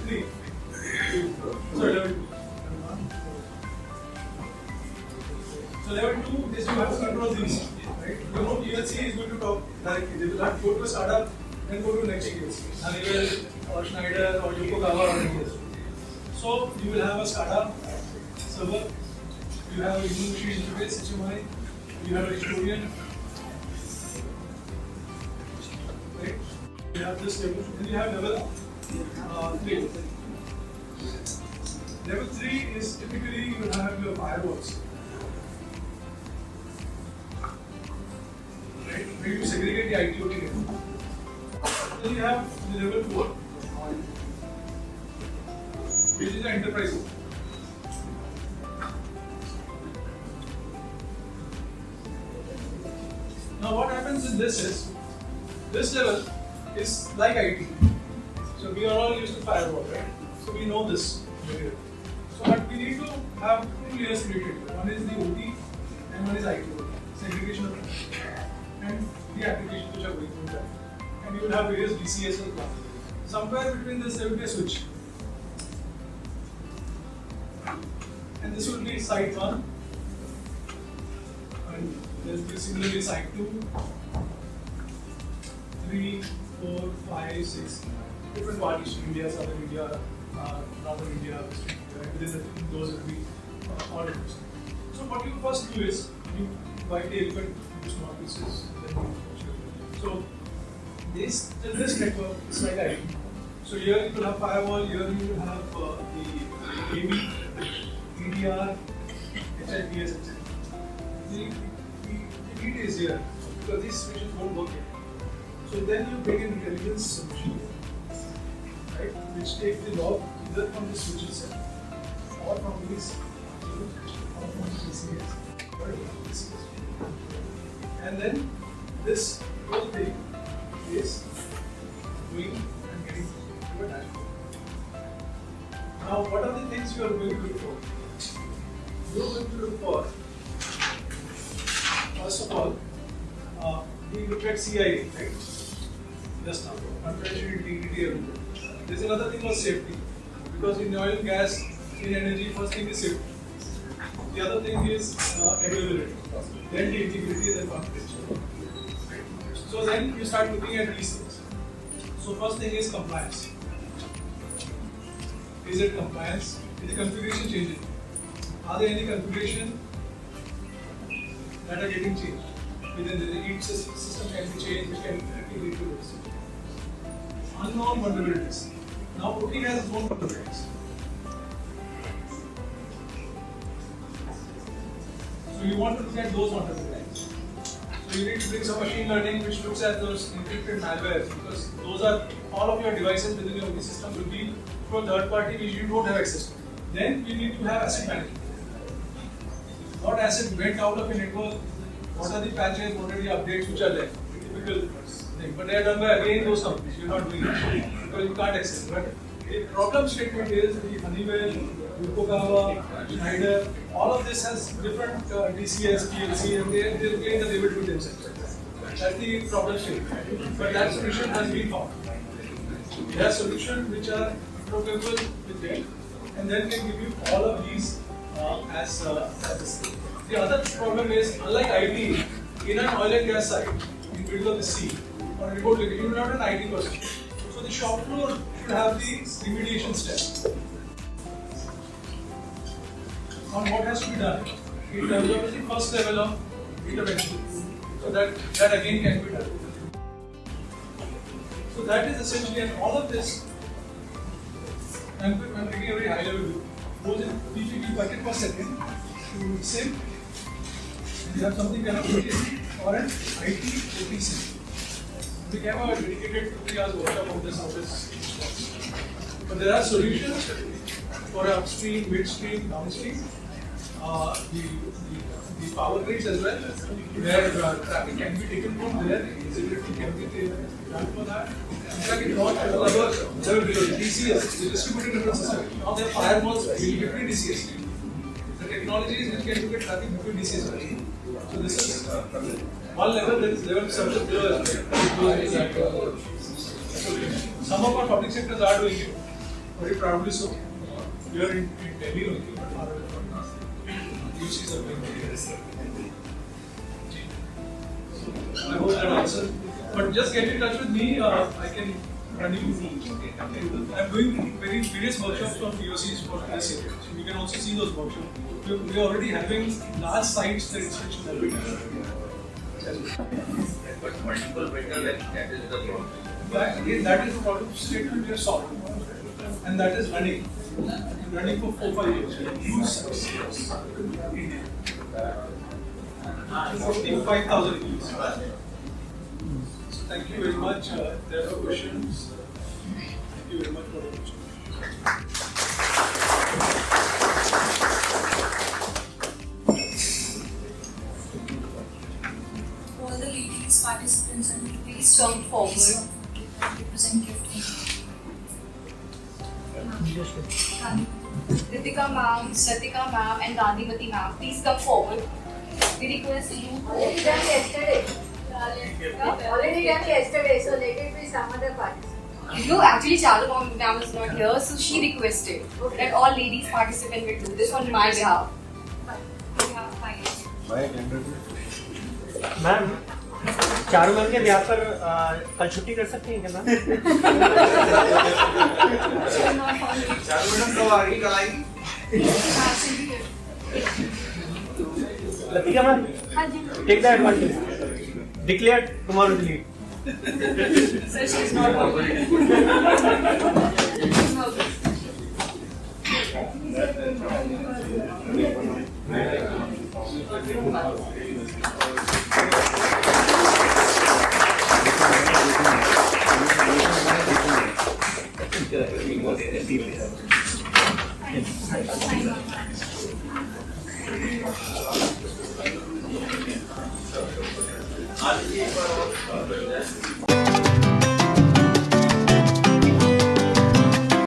3. Sorry, level 2. So level 2 is you have to control these, right? You know PLC is going to talk directly. They will have to go to a startup, then go to next PLC. Honeywell or Schneider or Yokogawa or anything. So you will have a SCADA server, you have a human machine interface HMI, you have a historian, right? You have this level, then you have level 3. Level 3 is typically you will have your firewalls, right? Where you segregate the IT OT network. Then you have the level 4, which is the enterprise. Now what happens in this is, this level is like IT. So we are all used to firewall, right? So we know this material. So but we need to have two layers created. One is the OT and one is IT OT. Segregation of and the applications which are going through that. And you will have various DCS as well. Somewhere between this there will be a switch. And this will be site 1. And there will be similarly site 2, 3, 4, 5, 6. Different partition, India, Southern India, Northern India, Western India. Within those will be all of those. So what you first do is you divide the element into small pieces. So this network is like IT. So here you will have firewall, here you will have the AV, EDR, HIPS, etc. The key is here because these switches won't work here. So then you bring an intelligence solution, right, which takes the log either from the switch itself or from these or from the PCS or from PCS. And then this whole thing is doing and getting to a dashboard. Now, what are the things you are going to look for? You are going to look for, first of all, we looked at CIA, right? Just now, confidentiality, integrity, everything. There's another thing called safety. Because in oil and gas, in energy, first thing is safety. The other thing is availability. Then the integrity, then confidentiality. So then you start looking at these things. So first thing is compliance. Is it compliance? Is the configuration changing? Are there any configuration that are getting changed? Within the each system can be changed, which can lead to this. Unknown vulnerabilities. Now OT has its own vulnerabilities. So you want to look at those vulnerabilities. So So you need to bring some machine learning which looks at those encrypted malware, because those are all of your devices within your system will be from third party which you don't have access to. Then you need to have asset management. What asset went out of a network? What are the patches? What are the updates which are there? Typical thing. But they are done by again those companies. You are not doing it because you can't access. But the problem statement is the Honeywell, Yokogawa, Schneider, all of this has different DCS, PLC, and they claim that they will do it themselves. That's the problem statement. But that solution has been found. There are solutions which are interoperable with them, and then can give you all of these as a system. The other problem is, unlike IT, in an oil and gas site, in the middle of the sea, or a remote location, you are not an IT person. So the shop floor should have the remediation step. On what has to be done in terms of the first level of intervention. So that again can be done. So that is essentially, and all of this, I'm taking a very high level view, goes in PPP bucket per second to SIM. You have something kind of or an IT OT SIM. We have a dedicated 2-3 hours workshop of this, how this works. But there are solutions for upstream, midstream, downstream, the power grids as well, where traffic can be taken from there, visibility can be done for that. In fact, it not level below DCS, the distributed control system. Now there are firewalls between DCS. The technologies which can look at traffic between DCS. So this is one level, there is level service below as well. Some of our public sectors are doing it, very proudly so. We are in Delhi only, but our UCs are doing it. I hope that answers. But just get in touch with me, I can run you. I'm doing various workshops for POCs for this area. So we can also see those workshops. We are already having large sites that inspection are doing. But multiple vendors, that is the problem. Again, that is the problem statement we have solved. And that is running. Running for 4-5 years. Huge success. 55,000 views. So thank you very much. There are no questions. Thank you very much for the question. All the ladies participants and please come forward and represent your team. Ritika ma'am, Satika ma'am and Gandhimati ma'am, please come forward. We request you Already done yesterday. Already done yesterday, so let it be some other participant. No, actually Chalu ma'am is not here, so she requested that all ladies participants will do this on my behalf. Yeah, fine. Ma'am Charu ma'am के ब्याह पर कल छुट्टी कर सकते हैं क्या ma'am? Charu madam कब आ रही, कल आएगी? Latika ma'am, take the advantage. Declare tomorrow to leave. So she's not working. She's not आज एक बार और